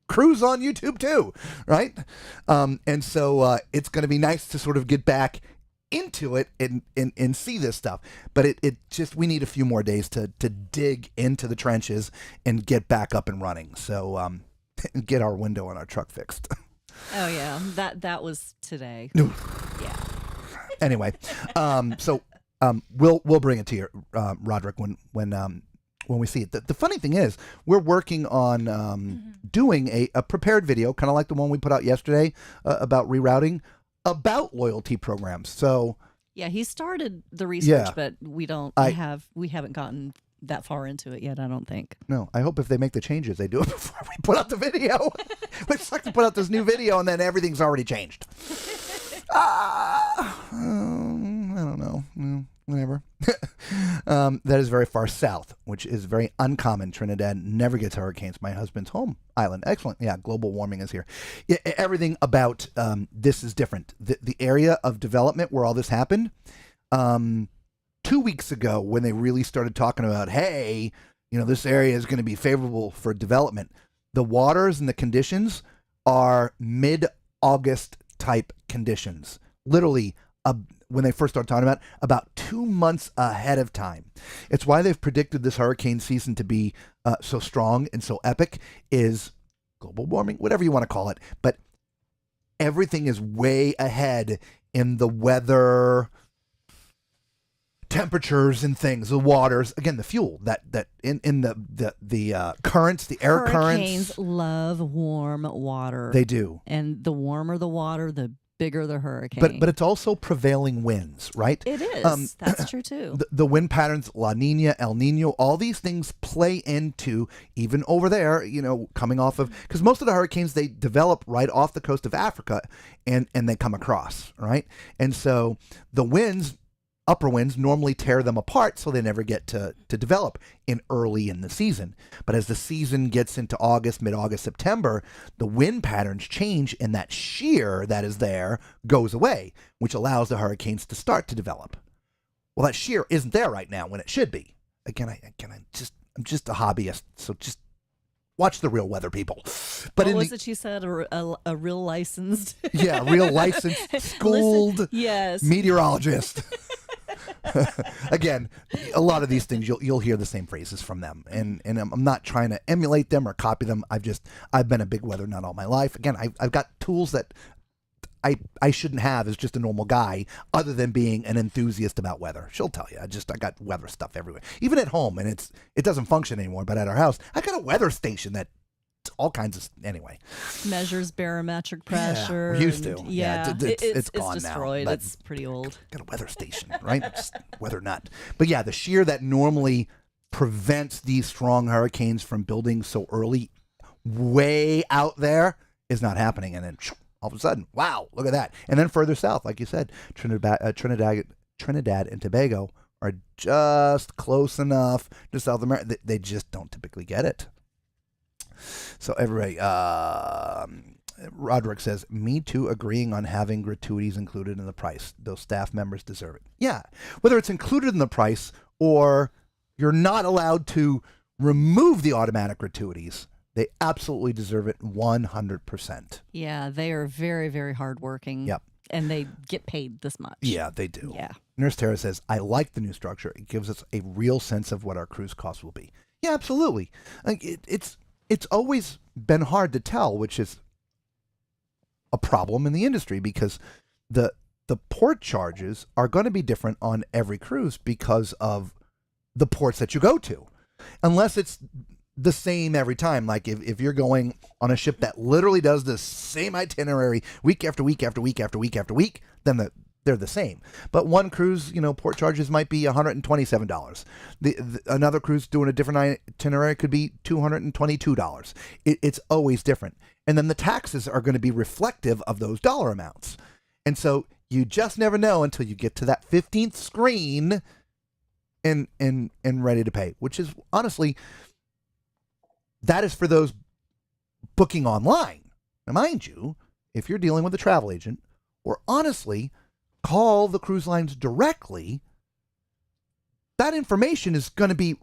cruise on YouTube too, right? And so it's going to be nice to sort of get back into it and see this stuff. But it just, we need a few more days to dig into the trenches and get back up and running. So get our window on our truck fixed. Oh yeah, that was today. Yeah. Anyway, so we'll bring it to you, Roderick, when we see it. The funny thing is, we're working on doing a prepared video, kind of like the one we put out yesterday about rerouting, about loyalty programs. So yeah, he started the research, Yeah. but we haven't gotten that far into it yet, I don't think. no, I hope if they make the changes, they do it before we put out the video. We suck to put out this new video and then everything's already changed. I don't know. whatever. That is very far south, which is very uncommon. Trinidad never gets hurricanes. My husband's home island. Excellent. Yeah, global warming is here. Yeah, everything about this is different. The area of development where all this happened, 2 weeks ago when they really started talking about, hey, this area is going to be favorable for development. The waters and the conditions are mid-August type conditions. Literally, when they first started talking about 2 months ahead of time. It's why they've predicted this hurricane season to be so strong and so epic is global warming, whatever you want to call it. But everything is way ahead in the weather, temperatures and things, the waters, again, the fuel that in the currents, the air currents. Hurricanes love warm water. They do. And the warmer the water, the bigger the hurricane. But it's also prevailing winds, right? It is. That's true too. The wind patterns, La Nina, El Nino, all these things play into, even over there, coming off of, because most of the hurricanes, they develop right off the coast of Africa and they come across, right? And so the winds, upper winds, normally tear them apart, so they never get to develop early in the season. But as the season gets into August, mid-August, September, the wind patterns change, and that shear that is there goes away, which allows the hurricanes to start to develop. Well, that shear isn't there right now when it should be. Again, I'm just a hobbyist, so just watch the real weather, people. But what was it you said? A real licensed? Yeah, real licensed, schooled yes. meteorologist. Again, a lot of these things you'll hear the same phrases from them, and I'm not trying to emulate them or copy them. I've been a big weather nut all my life. Again, I've got tools that I shouldn't have as just a normal guy, other than being an enthusiast about weather. She'll tell you, I got weather stuff everywhere, even at home, and it doesn't function anymore. But at our house, I got a weather station that all kinds of anyway measures barometric pressure. Yeah, we used to. Yeah, it's gone destroyed. now. It's pretty old. Got a weather station, right? Just weather nut. But yeah, the shear that normally prevents these strong hurricanes from building so early, way out there, is not happening, and then all of a sudden, wow, look at that. And then further south, like you said, Trinidad and Tobago are just close enough to South America. They just don't typically get it. So everybody, Roderick says, me too, agreeing on having gratuities included in the price. Those staff members deserve it. Yeah, whether it's included in the price or you're not allowed to remove the automatic gratuities, they absolutely deserve it 100%. Yeah, they are very, very hardworking. Yep. And they get paid this much. Yeah, they do. Yeah. Nurse Tara says, I like the new structure. It gives us a real sense of what our cruise costs will be. Yeah, absolutely. It's always been hard to tell, which is a problem in the industry, because the port charges are going to be different on every cruise because of the ports that you go to, unless it's the same every time. Like if you're going on a ship that literally does the same itinerary week after week after week after week after week, then they're the same. But one cruise, port charges might be $127. Another cruise doing a different itinerary could be $222. It's always different. And then the taxes are going to be reflective of those dollar amounts. And so you just never know until you get to that 15th screen and ready to pay, which is honestly, that is for those booking online. Now, mind you, if you're dealing with a travel agent, or honestly, call the cruise lines directly, that information is going to be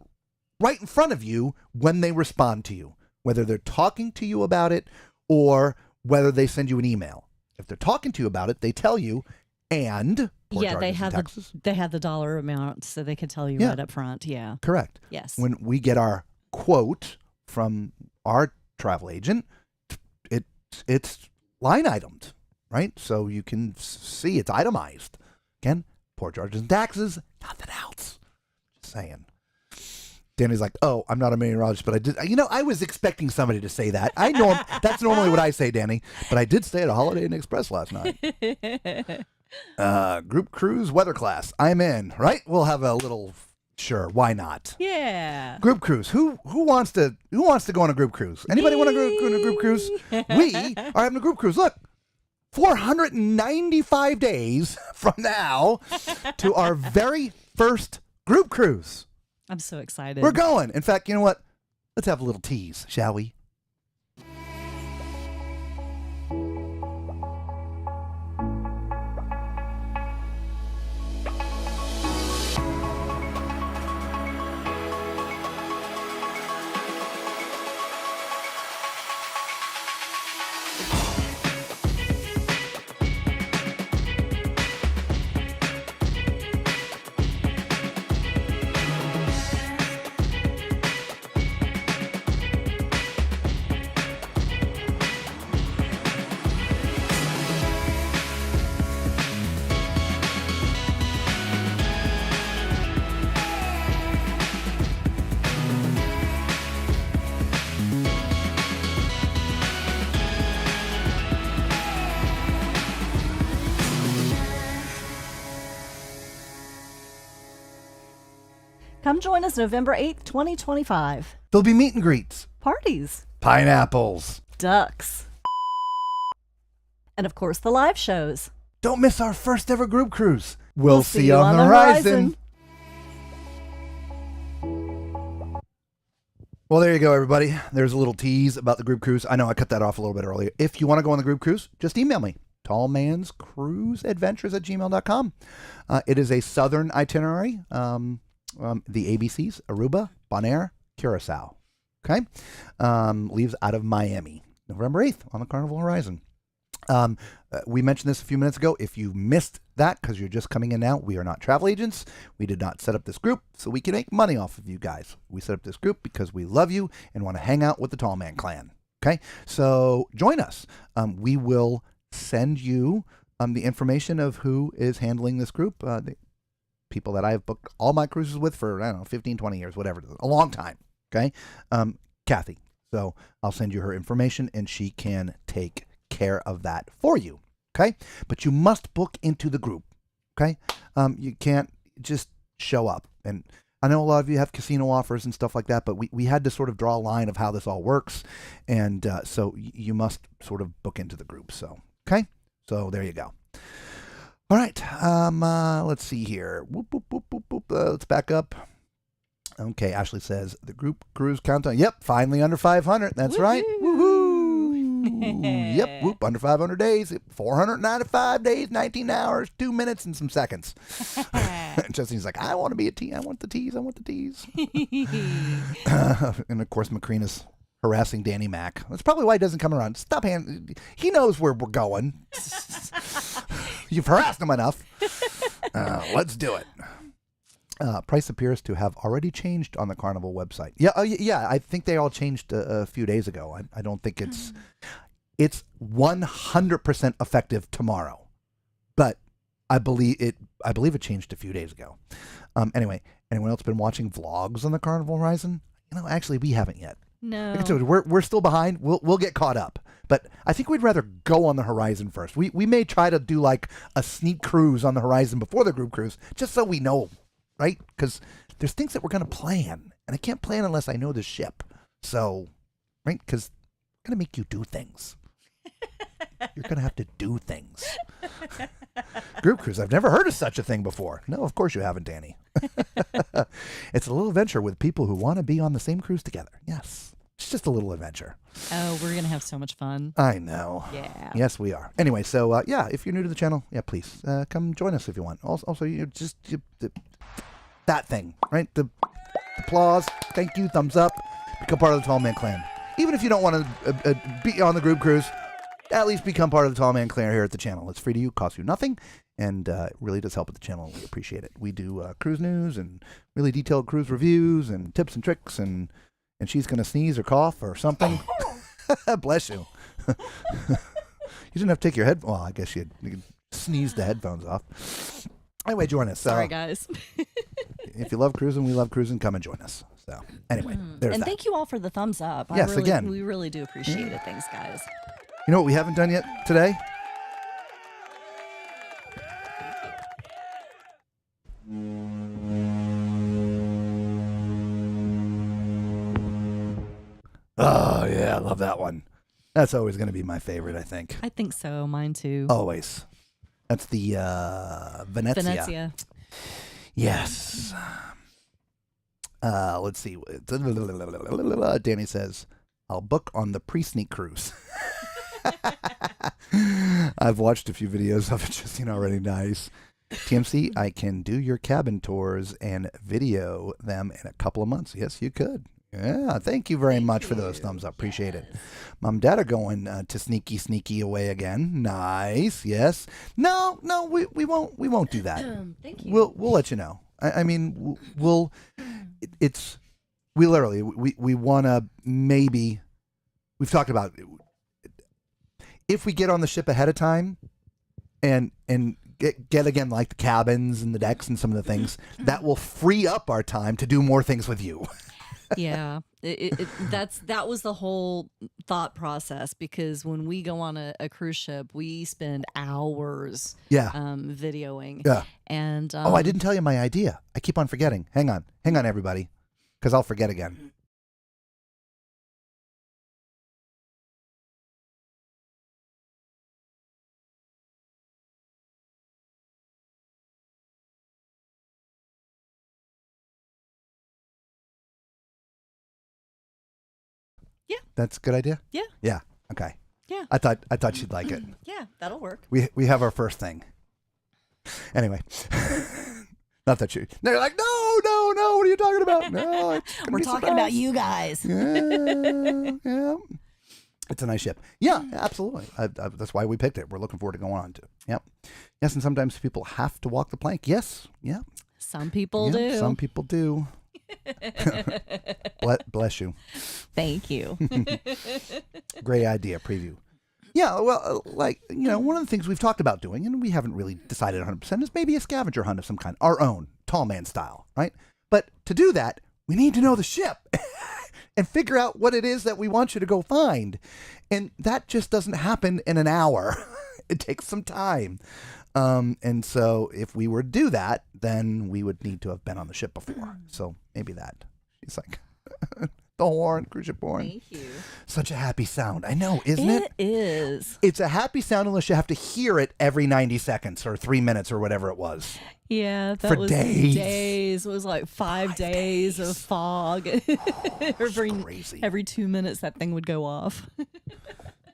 right in front of you when they respond to you, whether they're talking to you about it or whether they send you an email. If they're talking to you about it, they tell you, and yeah, they have the dollar amount, so they can tell you right up front. Yeah, correct. Yes. When we get our quote from our travel agent, it's line itemed. Right? So you can see it's itemized. Again, port charges and taxes, nothing else. Just saying. Danny's like, oh, I'm not a meteorologist, but I did. I was expecting somebody to say that. I know that's normally what I say, Danny, but I did stay at a Holiday Inn Express last night. Group cruise weather class. I'm in, right? We'll have a little, sure, why not? Yeah. Group cruise. Who wants to go on a group cruise? Anybody want to go on a group cruise? We are having a group cruise. Look. 495 days from now to our very first group cruise. I'm so excited. We're going. In fact, you know what? Let's have a little tease, shall we? Come join us November 8th, 2025. There'll be meet and greets, Parties, pineapples. ducks, and of course the live shows. Don't miss our first ever group cruise. We'll see you on the horizon. Well, there you go, everybody. There's a little tease about the group cruise. I know I cut that off a little bit earlier. If you want to go on the group cruise, just email me. tallmanscruiseadventures@gmail.com. It is a southern itinerary. The ABCs, Aruba, Bonaire, Curacao. Okay? Leaves out of Miami. November 8th on the Carnival Horizon. We mentioned this a few minutes ago. If you missed that because you're just coming in now, we are not travel agents. We did not set up this group so we can make money off of you guys. We set up this group because we love you and want to hang out with the Tall Man Clan. Okay? So join us. We will send you the information of who is handling this group. The people that I have booked all my cruises with for, I don't know, 15, 20 years, whatever it is, a long time. Okay? Kathy. So I'll send you her information and she can take care of that for you. Okay? But you must book into the group. Okay? You can't just show up. And I know a lot of you have casino offers and stuff like that, but we had to sort of draw a line of how this all works. And so you must sort of book into the group. So, okay? So there you go. All right. Let's see here. Whoop, whoop, whoop, whoop, whoop. Let's back up. Okay. Ashley says the group cruise countdown. Yep. Finally under 500. That's right. Woohoo. Yep. Whoop. Under 500 days. 495 days, 19 hours, 2 minutes, and some seconds. Justine's like, I want to be a T. I want the T's. I want the T's. And of course, Macrina's harassing Danny Mac. That's probably why he doesn't come around. Stop hand. He knows where we're going. You've harassed him enough. Let's do it. Price appears to have already changed on the Carnival website. Yeah, yeah. I think they all changed a few days ago. I don't think it's 100% effective tomorrow, but I believe it changed a few days ago. Anyway, anyone else been watching vlogs on the Carnival Horizon? Actually, we haven't yet. No. We're still behind. We'll get caught up. But I think we'd rather go on the Horizon first. We may try to do like a sneak cruise on the Horizon before the group cruise, just so we know, right? Because there's things that we're going to plan, and I can't plan unless I know the ship. So, right? Because I'm going to make you do things. You're going to have to do things. Group cruise. I've never heard of such a thing before. No, of course you haven't, Danny. It's a little adventure with people who want to be on the same cruise together. Yes. It's just a little adventure. Oh, we're going to have so much fun. I know. Yeah. Yes, we are. Anyway, so, yeah, if you're new to the channel, yeah, please come join us if you want. Also, that thing, right? The applause, thank you, thumbs up, become part of the Tall Man Clan. Even if you don't want to be on the group cruise, at least become part of the Tall Man Clan here at the channel. It's free to you, costs you nothing, and it really does help with the channel. We appreciate it. We do cruise news and really detailed cruise reviews and tips and tricks, and she's going to sneeze or cough or something. Bless you. You didn't have to take your head. Well, I guess you could sneeze the headphones off. Anyway, join us. Sorry, guys. If you love cruising, we love cruising. Come and join us. So, anyway, there's and that. Thank you all for the thumbs up. Yes, again. We really do appreciate it. Thanks, guys. You know what we haven't done yet today? Oh, yeah, I love that one. That's always going to be my favorite, I think. I think so. Mine too. Always. That's the Venezia. Yes. Let's see. Danny says, I'll book on the pre-sneak cruise. I've watched a few videos of it, just already nice. TMC, I can do your cabin tours and video them in a couple of months. Yes, you could. Yeah, thank you very much for those thumbs up. Appreciate it. Mom and Dad are going to sneaky away again. Nice. Yes. No, we won't do that. Thank you. We'll let you know. I mean, we literally want to maybe. We've talked about if we get on the ship ahead of time, and get again like the cabins and the decks and some of the things that will free up our time to do more things with you. Yeah, that was the whole thought process, because when we go on a cruise ship, we spend hours videoing. Yeah. And I didn't tell you my idea. I keep on forgetting. Hang on, everybody, because I'll forget again. Yeah. That's a good idea? Yeah. Yeah. Okay. Yeah. I thought she'd like it. Yeah, that'll work. We have our first thing. Anyway. Not that you. They're like, no, what are you talking about? No, we're talking about you guys. Yeah. It's a nice ship. Yeah, absolutely. That's why we picked it. We're looking forward to going on to. Yep. Yes, and sometimes people have to walk the plank. Yes. Yeah. Some people do. Some people do. Bless you. Thank you. Great idea. Preview. Yeah, well, one of the things we've talked about doing, and we haven't really decided 100%, is maybe a scavenger hunt of some kind, our own, tall man style, right? But to do that, we need to know the ship and figure out what it is that we want you to go find. And that just doesn't happen in an hour. It takes some time. And so if we were to do that, then we would need to have been on the ship before. So maybe that. She's like, the horn, cruise ship horn. Thank you. Such a happy sound. I know, isn't it? It is. It's a happy sound unless you have to hear it every 90 seconds or 3 minutes or whatever it was. Yeah, that for was days. It was like 5 days of fog. Crazy. Every 2 minutes that thing would go off.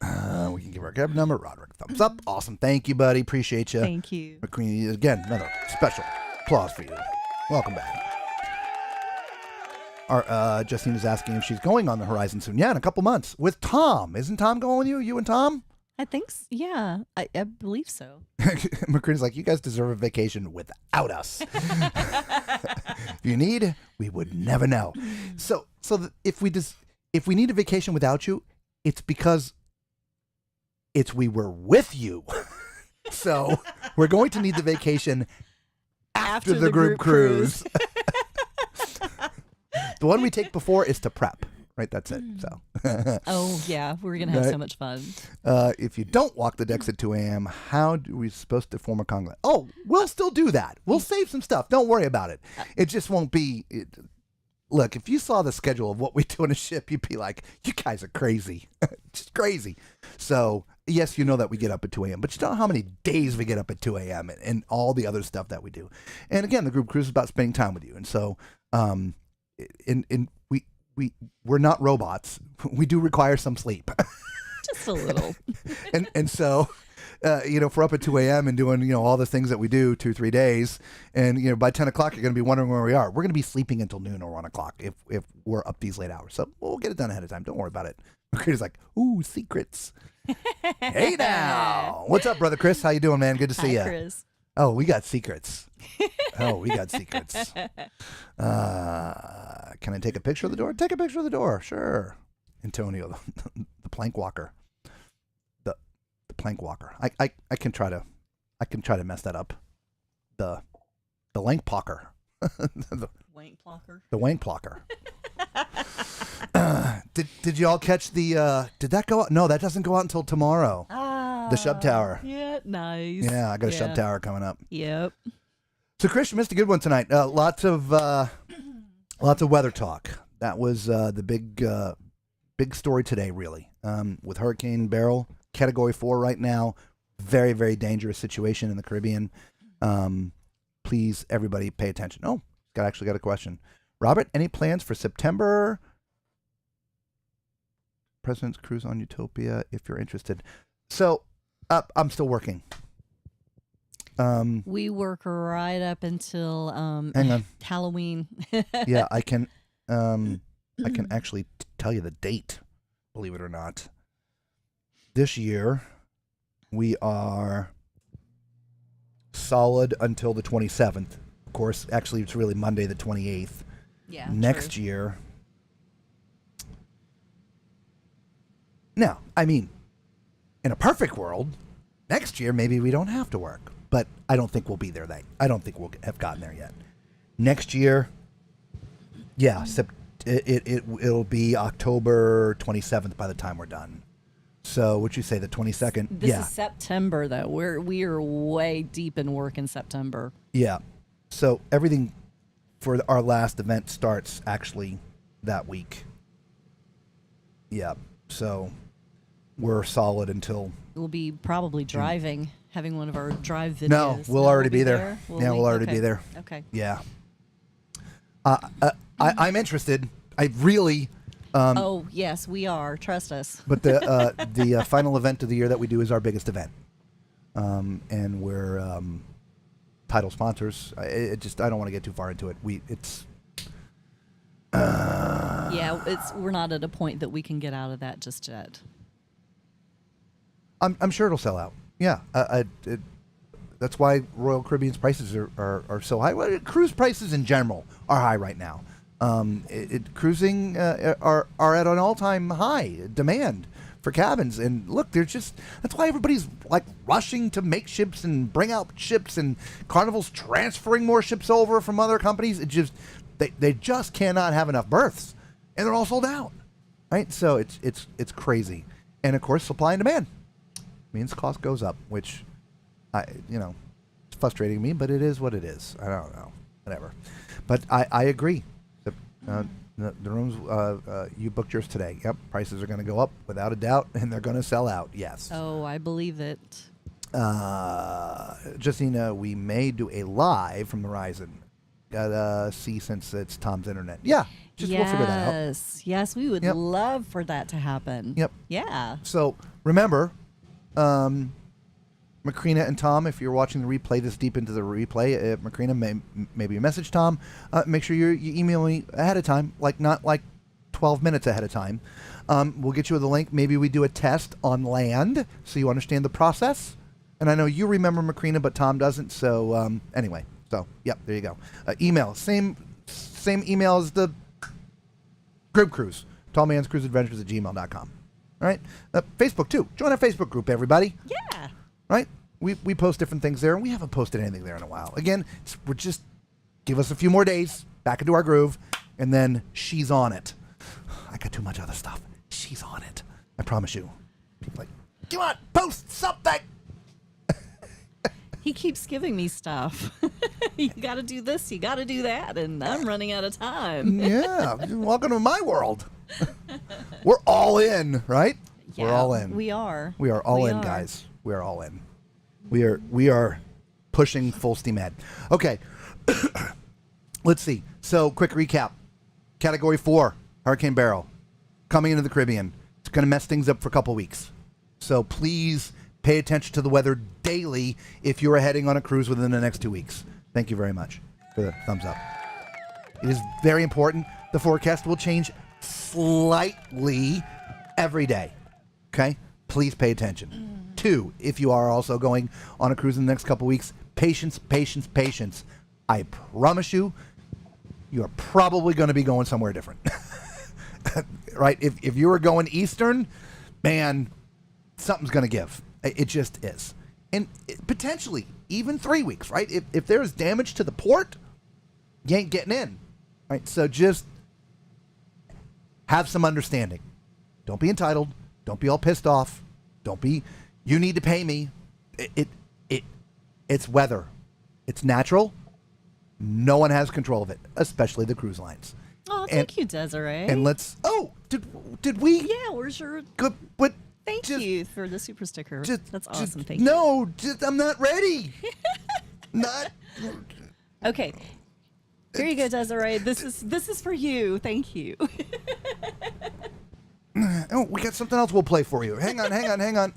We can give our cab number. Roderick, thumbs up. Awesome. Thank you, buddy. Appreciate you. Thank you. McCready, again, another special applause for you. Welcome back. Our Justine is asking if she's going on the Horizon soon. Yeah, in a couple months with Tom. Isn't Tom going with you? You and Tom? I think yeah, I believe so. McCready's like, you guys deserve a vacation without us. If you need, we would never know. So if we need a vacation without you, it's because we were with you. So we're going to need the vacation after the group cruise. The one we take before is to prep, right? That's it. So. Oh yeah, we're gonna have so much fun. If you don't walk the decks at 2 a.m., how are we supposed to form a conglomerate? Oh, we'll still do that. We'll save some stuff. Don't worry about it. It just won't be. Look, if you saw the schedule of what we do on a ship, you'd be like, you guys are crazy. Just crazy. So, yes, you know that we get up at 2 a.m., but you don't know how many days we get up at 2 a.m. and all the other stuff that we do. And again, the group cruise is about spending time with you. And so, we're not robots. We do require some sleep. Just a little. and so, if we're up at 2 a.m. and doing, all the things that we do 2-3 days, and, by 10 o'clock, you're going to be wondering where we are. We're going to be sleeping until noon or 1 o'clock if we're up these late hours. So we'll get it done ahead of time. Don't worry about it. Chris like, ooh, secrets. Hey now. What's up, brother Chris? How you doing, man? Good to see you. Chris. Oh, we got secrets. Can I take a picture of the door? Take a picture of the door. Sure. Antonio, the plank walker. The plank walker. I can try to mess that up. The lank plocker. The wank plocker. Did you all catch the did that go out? No, that doesn't go out until tomorrow. The Shub Tower. Yeah, nice. Yeah, I got a Shub Tower coming up. Yep. So Chris, you missed a good one tonight. Lots of weather talk. That was the big story today, really. With Hurricane Beryl, Category 4 right now. Very, very dangerous situation in the Caribbean. please, everybody, pay attention. Oh, actually got a question. Robert, any plans for September? President's Cruise on Utopia, if you're interested. So, I'm still working. We work right up until hang on. Halloween. Yeah, I can actually tell you the date, believe it or not. This year, we are solid until the 27th. Of course, actually, it's really Monday the 28th. Yeah. Next year. Now, I mean, in a perfect world, next year maybe we don't have to work. But I don't think we'll be there. I don't think we'll have gotten there yet. Next year, yeah, it'll be October 27th by the time we're done. So, would you say the 22nd? This is September, though. We are way deep in work in September. Yeah. So everything for our last event starts actually that week. Yeah. So we're solid until. We'll be probably driving, having one of our drive videos. No, we'll already be there. Yeah, we'll already be there. Okay. Yeah. I'm interested. I really. Oh yes, we are. Trust us. But the final event of the year that we do is our biggest event, and we're title sponsors. I don't want to get too far into it. We're not at a point that we can get out of that just yet. I'm sure it'll sell out. Yeah, that's why Royal Caribbean's prices are so high. Well, cruise prices in general are high right now. Cruising are at an all-time high demand for cabins, and look, that's why everybody's like rushing to make ships and bring out ships, and Carnival's transferring more ships over from other companies. They just cannot have enough berths, and they're all sold out, right? So it's crazy, and of course supply and demand means cost goes up, which it's frustrating to me, but it is what it is. I don't know, whatever, but I agree. The rooms, you booked yours today. Yep, prices are going to go up without a doubt, and they're going to sell out. Yes. Oh, I believe it. Justina, we may do a live from the Horizon. Gotta see since it's Tom's internet. Yeah, we'll figure that out. Yes, we would love for that to happen. Yep. Yeah. So remember, Macrina and Tom, if you're watching the replay this deep into the replay, Macrina, maybe you message Tom. Make sure you email me ahead of time, not 12 minutes ahead of time. We'll get you the link. Maybe we do a test on land so you understand the process. And I know you remember Macrina, but Tom doesn't. So anyway, yep, there you go. Email, same email as the group cruise, tallmanscruiseadventures@gmail.com. All right, Facebook too. Join our Facebook group, everybody. Yeah. Right? We post different things there, and we haven't posted anything there in a while. Again, we're just give us a few more days back into our groove, and then she's on it. I got too much other stuff. She's on it. I promise you. People come on, post something. He keeps giving me stuff. You got to do this, you got to do that, and I'm running out of time. Yeah, welcome to my world. We're all in, right? Yeah, we're all in. We are. We are all in, guys. We are all in. We are pushing full steam ahead. Okay. Let's see. So, quick recap. Category 4, Hurricane Beryl, coming into the Caribbean. It's going to mess things up for a couple weeks. So, please pay attention to the weather daily if you are heading on a cruise within the next 2 weeks. Thank you very much for the thumbs up. It is very important. The forecast will change slightly every day. Okay? Please pay attention. 2, if you are also going on a cruise in the next couple weeks, patience. I promise you, you are probably going to be going somewhere different. Right? If you were going Eastern, man, something's going to give. It just is. And potentially even 3 weeks, right? If there's damage to the port, you ain't getting in. Right? So just have some understanding. Don't be entitled. Don't be all pissed off. Don't be, you need to pay me. It's weather. It's natural. No one has control of it, especially the cruise lines. Oh, thank you, Desiree. And did we? Yeah, where's your... Good, what? Thank you for the super sticker. That's awesome. Thank you. No, I'm not ready. Okay. Here you go, Desiree. This is for you. Thank you. Oh, we got something else we'll play for you. Hang on.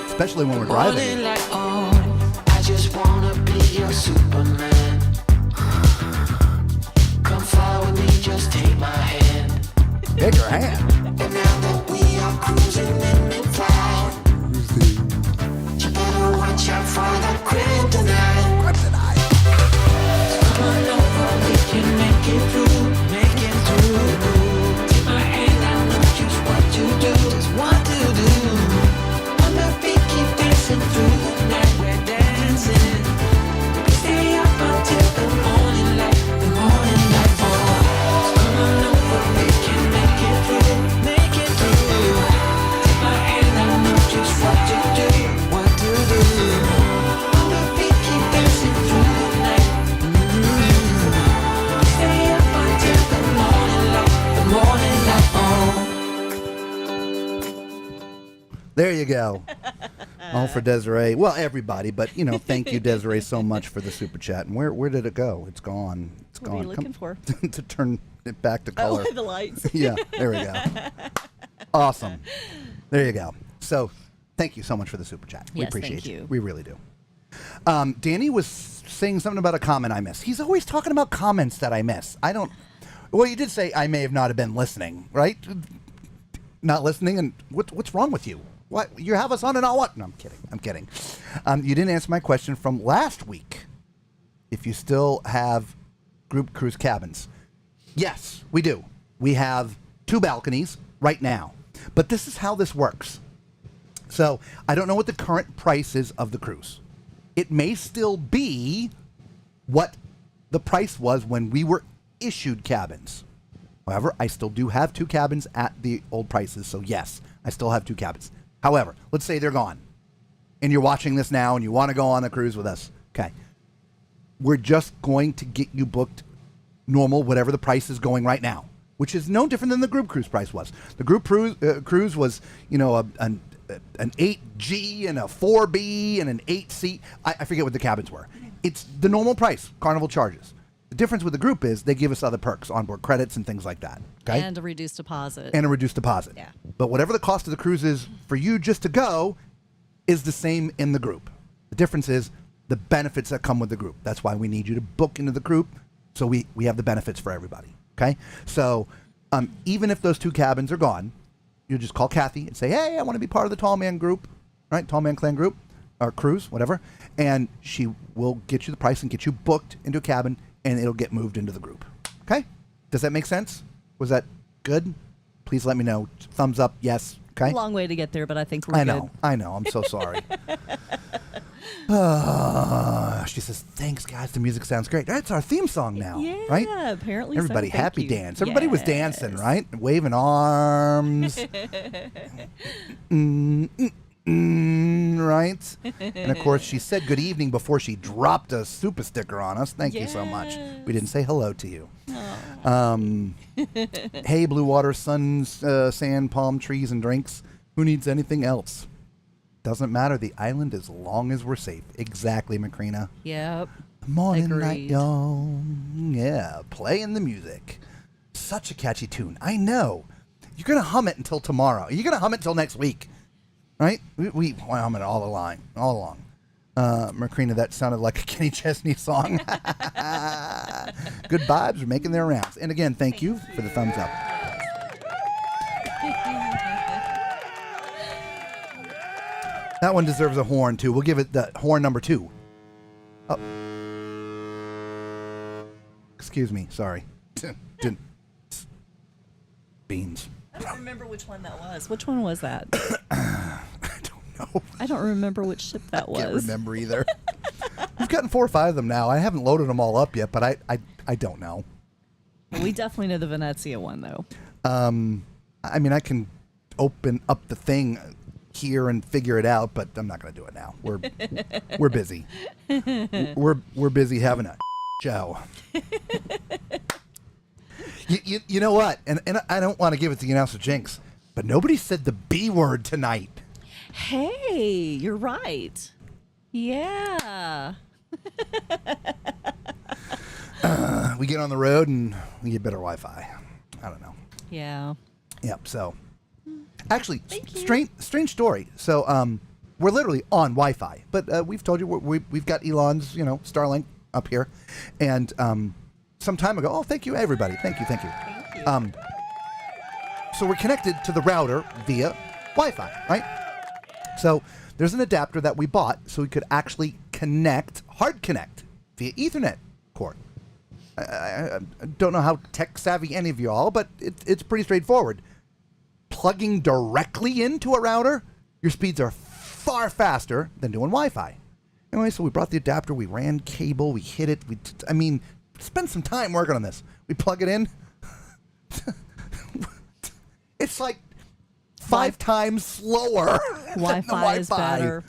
Especially when we're driving. I just wanna be your Superman. Come fly with me, just take my hand. Take her hand. And now that we are cruising in mid-flight, you better watch out for the kryptonite. Come on over, we can make it through. Take my hand, I know just what to do. Just what to do. Dancing through the night, we're dancing. We stay up until the morning light falls. Come on over, we can make it through. Take my hand, I know just what to do. On the beat, keep dancing through the night. We stay up until the morning light falls. There you go. All for Desiree. Well, everybody, but thank you, Desiree, so much for the super chat. And where did it go? It's gone. It's What gone. are you looking for? To turn it back to color. Oh, the lights. Yeah, there we go. Awesome. There you go. So, thank you so much for the super chat. We Yes, appreciate thank you. We really do. Danny was saying something about a comment I missed. He's always talking about comments that I miss. I don't. Well, you did say I may have not have been listening, right? Not listening, and what's wrong with you? What? You have us on and all what? No, I'm kidding. You didn't answer my question from last week. If you still have group cruise cabins. Yes, we do. We have 2 balconies right now. But this is how this works. So I don't know what the current price is of the cruise. It may still be what the price was when we were issued cabins. However, I still do have 2 cabins at the old prices. So yes, I still have 2 cabins. However, let's say they're gone and you're watching this now and you want to go on a cruise with us. Okay. We're just going to get you booked normal, whatever the price is going right now, which is no different than the group cruise price was. The group cruise was, an 8G and a 4B and an 8C. I forget what the cabins were. It's the normal price, Carnival charges. The difference with the group is they give us other perks, onboard credits and things like that. Okay? And a reduced deposit. Yeah. But whatever the cost of the cruise is for you just to go is the same in the group. The difference is the benefits that come with the group. That's why we need you to book into the group so we have the benefits for everybody. Okay? So even if those 2 cabins are gone, you just call Kathy and say, hey, I want to be part of the Tall Man group, right? Tall Man Clan group or cruise, whatever. And she will get you the price and get you booked into a cabin and it'll get moved into the group. Okay? Does that make sense? Was that good? Please let me know. Thumbs up, yes. Okay? A long way to get there, but I think we're good. I know. I'm so sorry. She says, thanks, guys. The music sounds great. That's our theme song now, Yeah, right? apparently Everybody so. Thank happy you. dance. Everybody was dancing, Yes. right? Waving arms. right? And of course, she said good evening before she dropped a super sticker on us. Thank you so much. We didn't say hello to you. Hey, blue water, sun, sand, palm trees, and drinks. Who needs anything else? Doesn't matter. The island as long as we're safe. Exactly, Macrina. Yep. Morning, night, Agreed. y'all. Yeah, playing the music. Such a catchy tune. I know. You're going to hum it until tomorrow. You're going to hum it until next week. Right? We hum it all along. Macrina, that sounded like a Kenny Chesney song. Good vibes are making their rounds. And again, thank you for the thumbs up. That one deserves a horn, too. We'll give it the horn number 2. Oh. Excuse me. Sorry. Beans. I don't remember which one that was. Which one was that? I don't know. I don't remember which ship that was. Can't remember either. We've gotten 4 or 5 of them now. I haven't loaded them all up yet, but I don't know. We definitely know the Venezia one, though. I mean, I can open up the thing here and figure it out, but I'm not going to do it now. We're busy. We're busy having a show. You know what? And I don't want to give it to the announcer Jinx, but nobody said the B word tonight. Hey, you're right. Yeah. We get on the road and we get better Wi-Fi. I don't know. Yeah. Yep. So, actually, strange story. So, we're literally on Wi-Fi, but we've told you we've got Elon's, Starlink up here, and some time ago. Oh, thank you, everybody. Thank you. So we're connected to the router via Wi-Fi, right? So there's an adapter that we bought so we could actually hard connect via Ethernet cord. I don't know how tech savvy any of you all, but it's pretty straightforward. Plugging directly into a router, your speeds are far faster than doing Wi-Fi. Anyway, so we brought the adapter, we ran cable, we hit it. Spend some time working on this. We plug it in. It's like 5 times slower. Wi-Fi is better.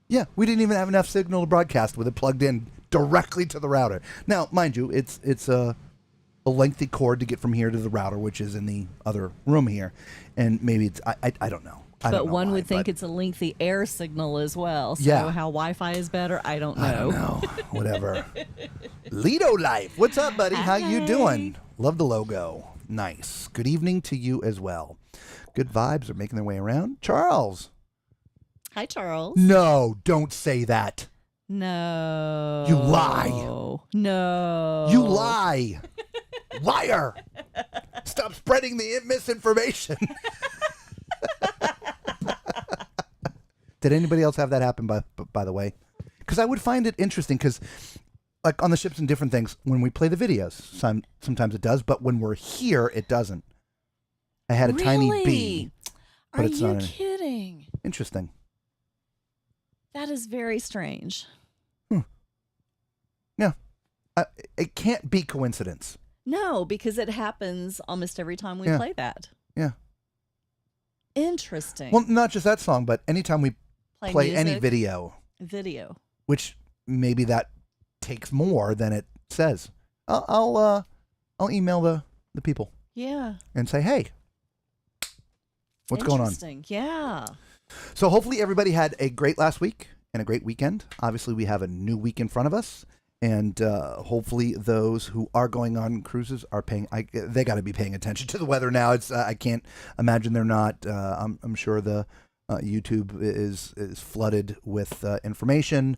Yeah, we didn't even have enough signal to broadcast with it plugged in directly to the router. Now, mind you, it's a lengthy cord to get from here to the router, which is in the other room here, and maybe it's I don't know. But one would think it's a lengthy air signal as well. So Yeah. how Wi-Fi is better, I don't know. I don't know. Whatever. Lido Life. What's up, buddy? How you doing? Love the logo. Nice. Good evening to you as well. Good vibes are making their way around. Charles. Hi, Charles. No, don't say that. No. You lie. No. You lie. Liar. Stop spreading the misinformation. Did anybody else have that happen, by the way? Because I would find it interesting because, like, on the ships and different things, when we play the videos, sometimes it does, but when we're here, it doesn't. I had a tiny B. But Are it's you not kidding? Interesting. That is very strange. Yeah. It can't be coincidence. No, because it happens almost every time we Yeah. play that. Yeah. Interesting. Well, not just that song, but anytime we play any music, video, which maybe that takes more than it says. I'll email the people Yeah. and say, hey, what's going on? Interesting. Yeah. So hopefully everybody had a great last week and a great weekend. Obviously, we have a new week in front of us. And hopefully those who are going on cruises are they got to be paying attention to the weather now. It's I can't imagine they're not. I'm sure the YouTube is flooded with information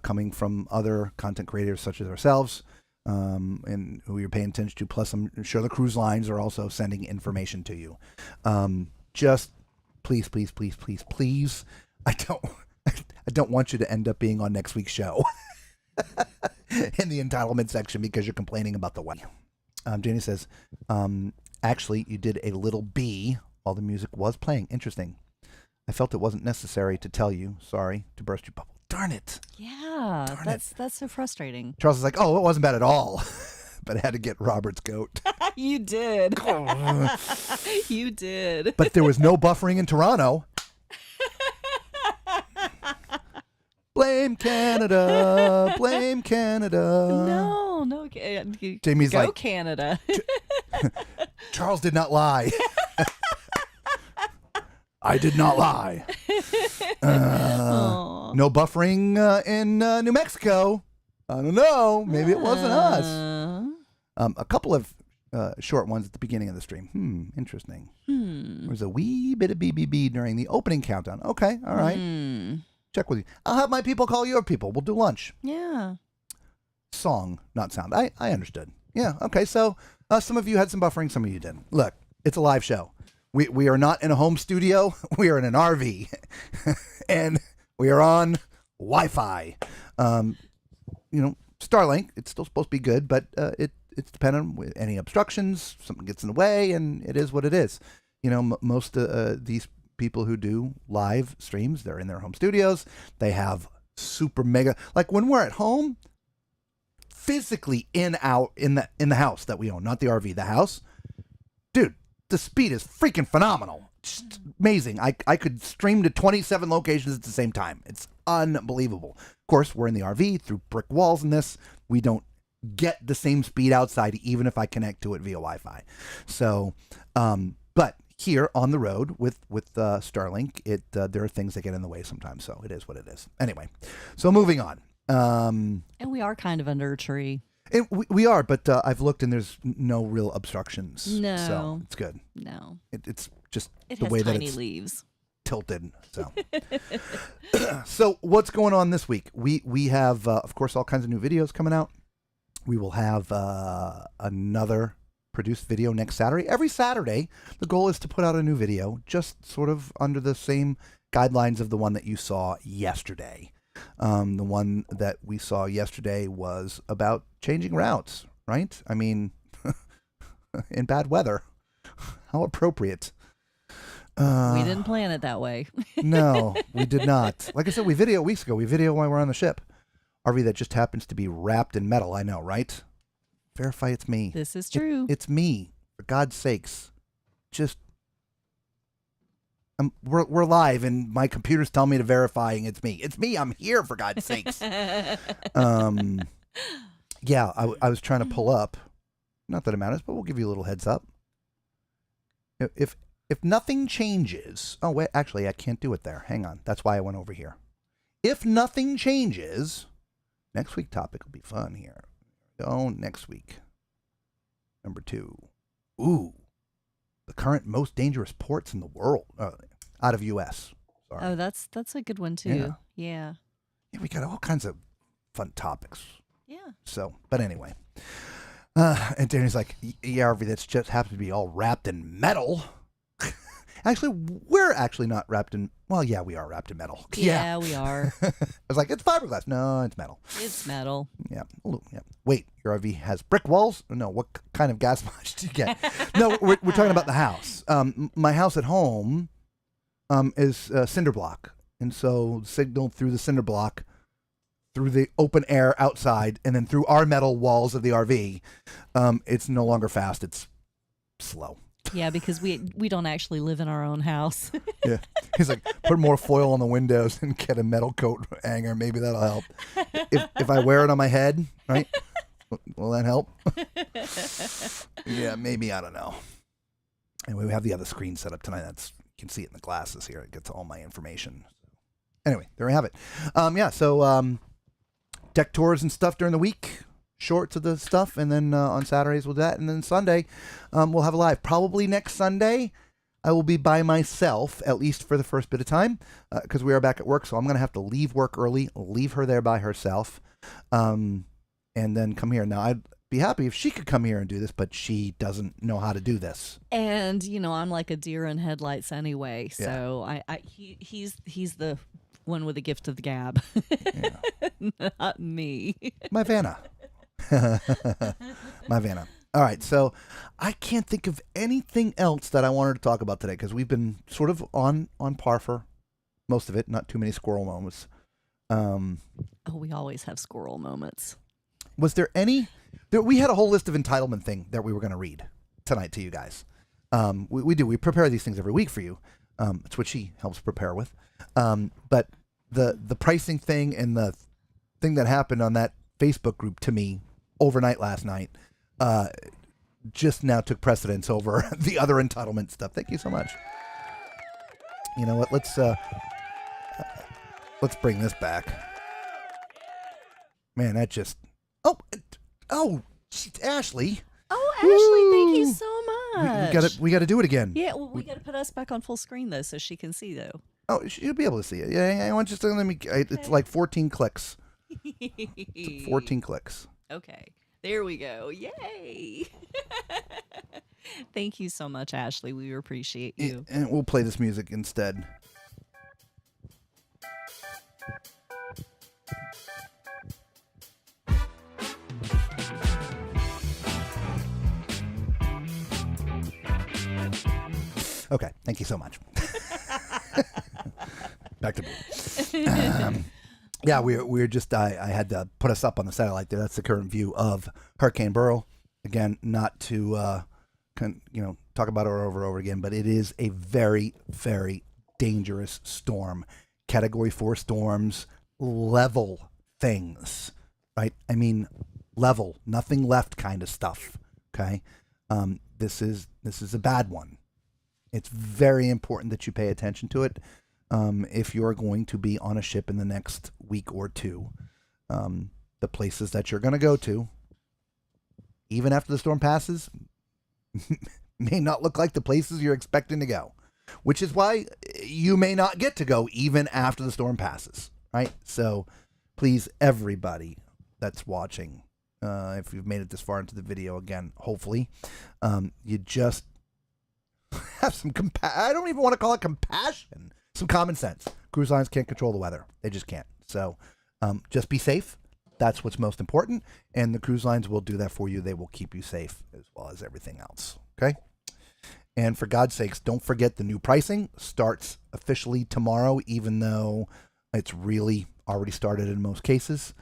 coming from other content creators such as ourselves and who you're paying attention to. Plus, I'm sure the cruise lines are also sending information to you. Just please. I don't want you to end up being on next week's show. In the entitlement section because you're complaining about the weather. Janie says, actually, you did a little B while the music was playing. Interesting. I felt it wasn't necessary to tell you. Sorry to burst your bubble. Darn it. Yeah. Darn That's so frustrating. Charles is like, oh, it wasn't bad at all. But I had to get Robert's goat. You did. You did. But there was no buffering in Toronto. Blame Canada. Blame Canada. No. Jamie's Go like, Canada. Charles did not lie. I did not lie. No buffering in New Mexico. I don't know. Maybe it wasn't us. A couple of short ones at the beginning of the stream. Interesting. There's a wee bit of BBB during the opening countdown. Okay, all right. Check with you. I'll have my people call your people. We'll do lunch. Yeah. Song, not sound. I understood. Yeah, okay. So some of you had some buffering, some of you didn't. Look, it's a live show. We are not in a home studio. We are in an RV. And we are on Wi-Fi. Starlink, it's still supposed to be good, but it's dependent on any obstructions, something gets in the way, and it is what it is. Most these people who do live streams, they're in their home studios. They have super mega, like when we're at home, physically in the house that we own, not the RV, the house, dude, the speed is freaking phenomenal. Just amazing. I could stream to 27 locations at the same time. It's unbelievable. Of course, we're in the RV through brick walls in this. We don't get the same speed outside, even if I connect to it via Wi-Fi. So, but here on the road with Starlink, there are things that get in the way sometimes. So it is what it is. Anyway, so moving on. And we are kind of under a tree. We are, but I've looked and there's no real obstructions. No. So it's good. No. It's just It the has way that tiny it's leaves. tilted. So, so what's going on this week? We have, of course, all kinds of new videos coming out. We will have another produced video next Saturday. Every Saturday, the goal is to put out a new video, just sort of under the same guidelines of the one that you saw yesterday. The one that we saw yesterday was about changing routes, right? I mean, in bad weather. How appropriate. We didn't plan it that way. No, we did not. Like I said, we video weeks ago. We video while we're on the ship. RV that just happens to be wrapped in metal. I know, right? Verify it's me. This is true. It's me. For God's sakes. Just... we're live, and my computer's telling me to verifying it's me. It's me. I'm here, for God's sakes. Yeah, I was trying to pull up. Not that it matters, but we'll give you a little heads up. If nothing changes... Oh, wait. Actually, I can't do it there. Hang on. That's why I went over here. If nothing changes... Next week topic will be fun here. Oh, next week. Number 2. Ooh. The current most dangerous ports in the world. Out of U.S. Sorry. Oh, that's a good one, too. Yeah. Yeah, we got all kinds of fun topics. Yeah. So, but anyway. And Danny's like, yeah, RV, that's just happens to be all wrapped in metal. Actually, we're actually not wrapped in... Well, yeah, we are wrapped in metal. Yeah, we are. I was like, it's fiberglass. No, it's metal. It's metal. Yeah. Ooh, yeah. Wait, your RV has brick walls? No, what kind of gas mileage do you get? No, we're talking about the house. My house at home is cinder block. And so signal through the cinder block, through the open air outside, and then through our metal walls of the RV, it's no longer fast. It's slow. Yeah, because we don't actually live in our own house. Yeah. He's like, put more foil on the windows and get a metal coat hanger. Maybe that'll help. If I wear it on my head, right? Will that help? Yeah, maybe. I don't know. Anyway, we have the other screen set up tonight. You can see it in the glasses here. It gets all my information. Anyway, there we have it. So deck tours and stuff during the week. Shorts of the stuff, and then on Saturdays we'll do that, and then Sunday we'll have a live. Probably next Sunday I will be by myself, at least for the first bit of time, because we are back at work, so I'm going to have to leave work early, leave her there by herself, and then come here. Now, I'd be happy if she could come here and do this, but she doesn't know how to do this. And, I'm like a deer in headlights anyway, so he's the one with the gift of the gab. Not me. My Vanna. My Vanna. All right, so I can't think of anything else that I wanted to talk about today because we've been sort of on par for most of it. Not too many squirrel moments. We always have squirrel moments. Was there any? We had a whole list of entitlement thing that we were going to read tonight to you guys. We do. We prepare these things every week for you. It's what she helps prepare with. But the pricing thing and the thing that happened on that Facebook group to me overnight last night just now took precedence over the other entitlement stuff. Thank you so much. You know what? Let's bring this back. Man, that just Ashley. Oh, Ashley, thank you so much. We gotta do it again. Yeah, well, we gotta put us back on full screen though, so she can see though. Oh, she'll be able to see it. Yeah, I want just to let me. It's like 14 clicks. 14 clicks. Okay, there we go. Yay! Thank you so much, Ashley. We appreciate you. And we'll play this music instead. Okay, thank you so much. Back to yeah, we're just I had to put us up on the satellite there. That's the current view of Hurricane Beryl. Again, not to talk about it over and over again, but it is a very, very dangerous storm. Category 4 storms level things, right? I mean, level, nothing left kind of stuff. Okay, this is a bad one. It's very important that you pay attention to it if you're going to be on a ship in the next week or two. The places that you're going to go to, even after the storm passes, may not look like the places you're expecting to go, which is why you may not get to go even after the storm passes, right? So please, everybody that's watching, if you've made it this far into the video, again, hopefully, you just have some I don't even want to call it compassion. Some common sense. Cruise lines can't control the weather. They just can't. So just be safe. That's what's most important. And the cruise lines will do that for you. They will keep you safe as well as everything else. Okay? And for God's sakes, don't forget the new pricing starts officially tomorrow, even though it's really already started in most cases.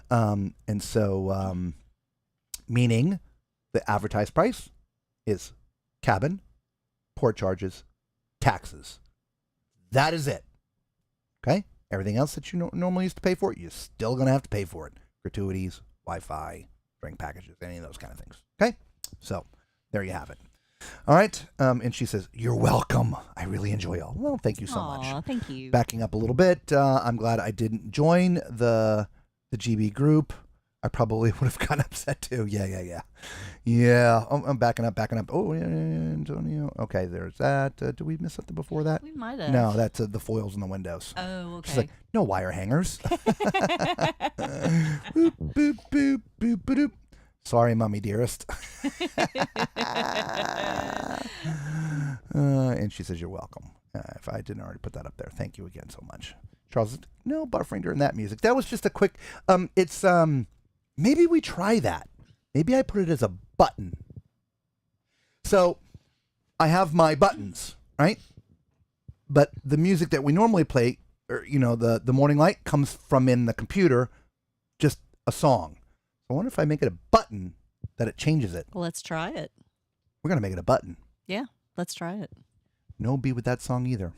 And so, meaning the advertised price is cabin, port charges, taxes. That is it. Okay? Everything else that you normally used to pay for, you're still going to have to pay for it. Gratuities, Wi-Fi, drink packages, any of those kind of things. Okay? So, there you have it. All right. And she says, you're welcome. I really enjoy y'all. Well, thank you so much. Thank you. Backing up a little bit, I'm glad I didn't join the GB group. I probably would have gotten upset too. Yeah. I'm backing up. Oh, yeah, Antonio. Okay, there's that. Did we miss something before that? We might have. No, that's the foils in the windows. Oh, okay. She's like, no wire hangers. Boop, boop, boop, boop, boop. Sorry, mommy dearest. And she says, you're welcome. If I didn't already put that up there, thank you again so much. Charles says, no buffering during that music. That was just a quick, maybe we try that. Maybe I put it as a button. So I have my buttons, right? But the music that we normally play, or, the morning light comes from in the computer, just a song. I wonder if I make it a button that it changes it. Well, let's try it. We're going to make it a button. Yeah, let's try it. No be with that song either.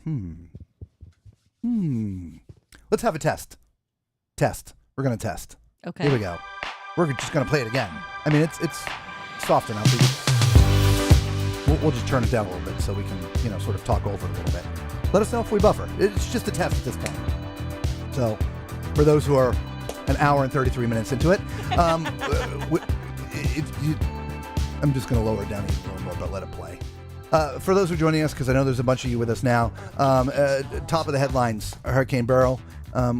Let's have a test. We're going to test. Okay. Here we go. We're just going to play it again. I mean, it's soft enough. We'll just turn it down a little bit so we can, sort of talk over it a little bit. Let us know if we buffer. It's just a test at this point. So, for those who are an hour and 33 minutes into it, I'm just going to lower it down even a little more, but let it play. For those who are joining us, because I know there's a bunch of you with us now, top of the headlines, Hurricane Beryl.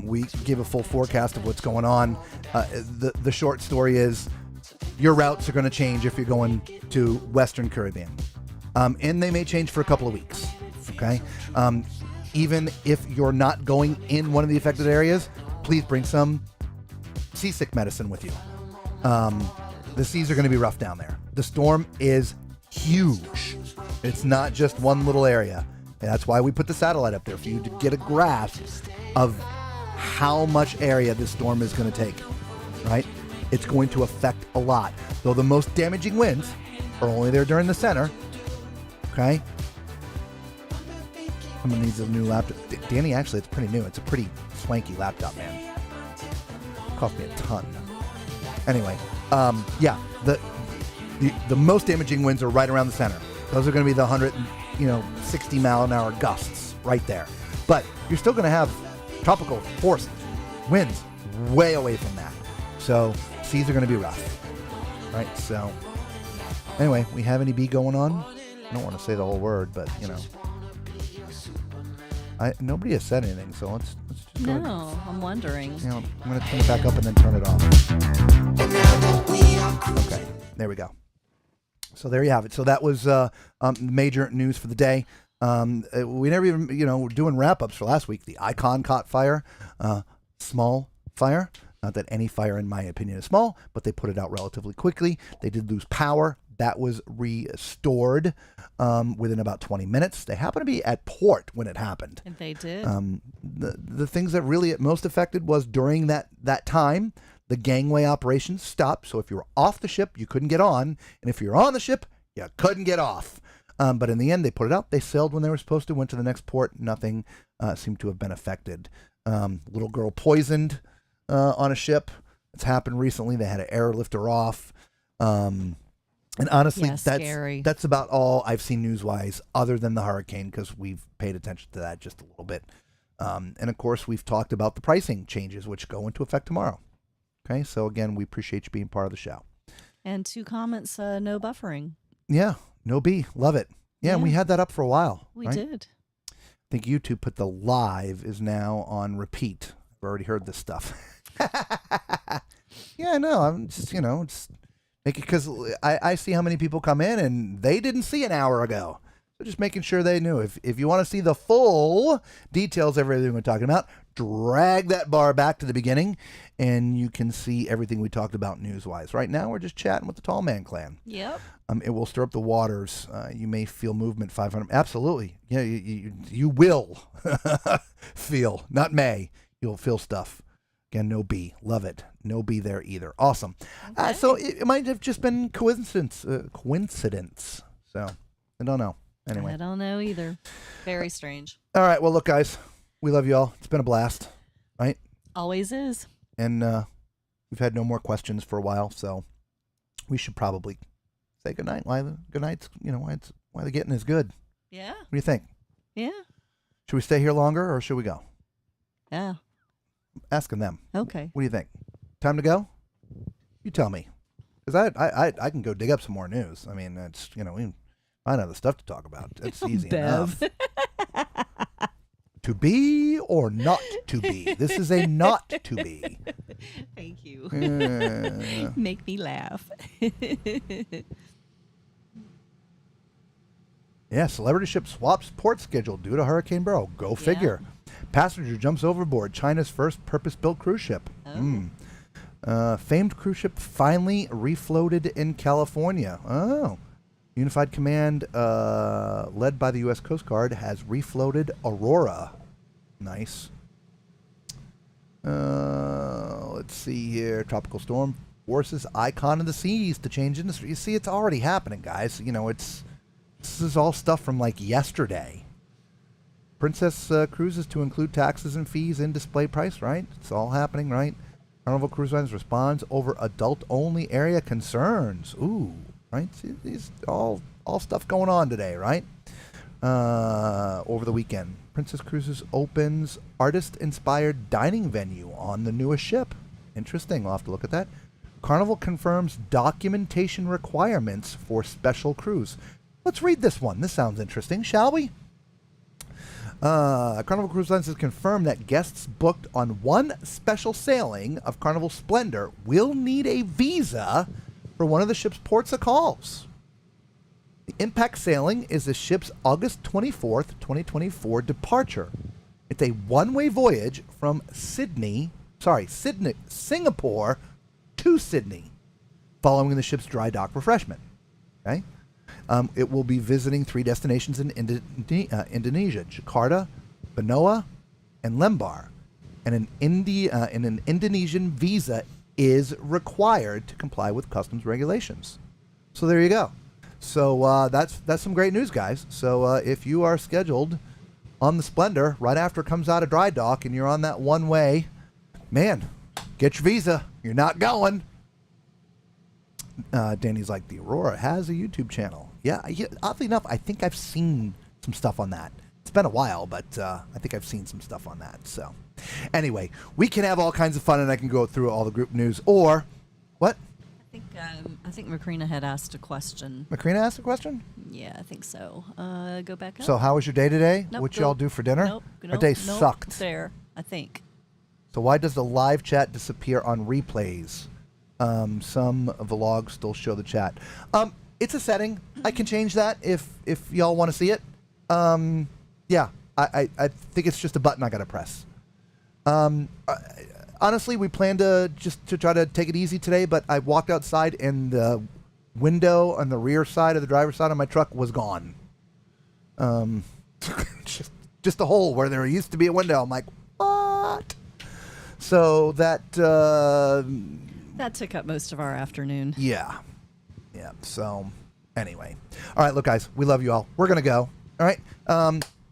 We give a full forecast of what's going on. The short story is your routes are going to change if you're going to Western Caribbean. And they may change for a couple of weeks. Okay? Even if you're not going in one of the affected areas, please bring some seasick medicine with you. The seas are going to be rough down there. The storm is huge. It's not just one little area. And that's why we put the satellite up there, for you to get a grasp of how much area this storm is going to take, right? It's going to affect a lot. Though the most damaging winds are only there during the center, okay? Someone needs a new laptop. Danny, actually, it's pretty new. It's a pretty swanky laptop, man. Cost me a ton. Anyway, yeah, the most damaging winds are right around the center. Those are going to be the 160 mile an hour gusts right there. But you're still going to have tropical force winds way away from that. So seas are going to be rough. Right? So anyway, we have any B going on? I don't want to say the whole word, but nobody has said anything, so let's just go. No, I'm wondering. I'm going to turn it back up and then turn it off. Okay, there we go. So there you have it. So that was major news for the day. We never even, we're doing wrap-ups for last week. The Icon caught fire, small fire. Not that any fire, in my opinion, is small, but they put it out relatively quickly. They did lose power. That was restored within about 20 minutes. They happened to be at port when it happened. And they did. The things that really most affected was during that time, the gangway operations stopped. So if you were off the ship, you couldn't get on. And if you were on the ship, you couldn't get off. But in the end, they put it out. They sailed when they were supposed to, went to the next port. Nothing seemed to have been affected. Little girl poisoned on a ship. It's happened recently. They had to airlift her off. And honestly, that's about all I've seen news-wise other than the hurricane, because we've paid attention to that just a little bit. And, of course, we've talked about the pricing changes, which go into effect tomorrow. Okay, so, again, we appreciate you being part of the show. And 2 comments, no buffering. Yeah, no B. Love it. Yeah, and we had that up for a while. We right? did. I think YouTube put the live is now on repeat. I've already heard this stuff. Yeah, I know. I'm just, just make it, because I see how many people come in and they didn't see an hour ago. So just making sure they knew. If you want to see the full details of everything we're talking about, drag that bar back to the beginning and you can see everything we talked about news-wise. Right now, we're just chatting with the Tall Man Clan. Yep. It will stir up the waters. You may feel movement 500. Absolutely. Yeah, you will feel, not may. You'll feel stuff. Again, no B. Love it. No B there either. Awesome. Okay. So it might have just been coincidence. So I don't know. Anyway. I don't know either. Very strange. All right. Well, look, guys, we love you all. It's been a blast, right? Always is. And we've had no more questions for a while, so we should probably say goodnight. Why the getting is good. Yeah. What do you think? Yeah. Should we stay here longer or should we go? Yeah. Asking them. Okay. What do you think? Time to go? You tell me. Because I can go dig up some more news. I mean, that's, we find other stuff to talk about. It's easy enough. To be or not to be? This is a not to be. Thank you. Make me laugh. Yeah, celebrity ship swaps port schedule due to Hurricane Beryl. Go figure. Passenger jumps overboard. China's first purpose-built cruise ship. Famed cruise ship finally refloated in California. Oh. Unified Command, led by the U.S. Coast Guard, has refloated Aurora. Nice. Let's see here. Tropical storm forces Icon of the Seas to change industry. You see, it's already happening, guys. This is all stuff from like yesterday. Princess Cruises to include taxes and fees in display price, right? It's all happening, right? Carnival Cruise Lines responds over adult-only area concerns. Ooh, right? See, these all stuff going on today, right? Over the weekend. Princess Cruises opens artist-inspired dining venue on the newest ship. Interesting. We'll have to look at that. Carnival confirms documentation requirements for special cruise. Let's read this one. This sounds interesting, shall we? Carnival Cruise Lines has confirmed that guests booked on one special sailing of Carnival Splendor will need a visa for one of the ship's ports of calls. The Impact sailing is the ship's August 24th, 2024 departure. It's a one-way voyage from Singapore to Sydney, following the ship's dry dock refreshment. Okay? It will be visiting 3 destinations in Indonesia: Jakarta, Benoa, and Lembar. And an Indonesian visa is required to comply with customs regulations. So there you go. So that's some great news, guys. So if you are scheduled on the Splendor right after it comes out of dry dock and you're on that one way, man, get your visa. You're not going. Danny's like, the Aurora has a YouTube channel. Yeah, oddly enough, I think I've seen some stuff on that. It's been a while, but I think I've seen some stuff on that. So anyway, we can have all kinds of fun, and I can go through all the group news. Or what? I think Macrina had asked a question. Macrina asked a question? Yeah, I think so. Go back up. So how was your day today? Nope, What y'all do for dinner? Nope, Our day sucked. There, I think. So why does the live chat disappear on replays? Some vlogs still show the chat. It's a setting. I can change that if y'all want to see it. Yeah, I think it's just a button I got to press. Honestly, we planned to try to take it easy today, but I walked outside and the window on the rear side of the driver's side of my truck was gone. Just a hole where there used to be a window. I'm like, what? So that took up most of our afternoon. Yeah. So anyway, all right. Look, guys, we love you all. We're gonna go. All right.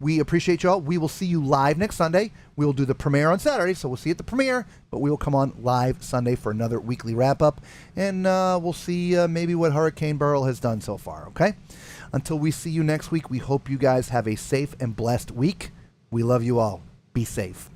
We appreciate y'all. We will see you live next Sunday. We will do the premiere on Saturday, so we'll see you at the premiere, but we will come on live Sunday for another weekly wrap-up, and we'll see maybe what Hurricane Beryl has done so far, okay? Until we see you next week, we hope you guys have a safe and blessed week. We love you all. Be safe.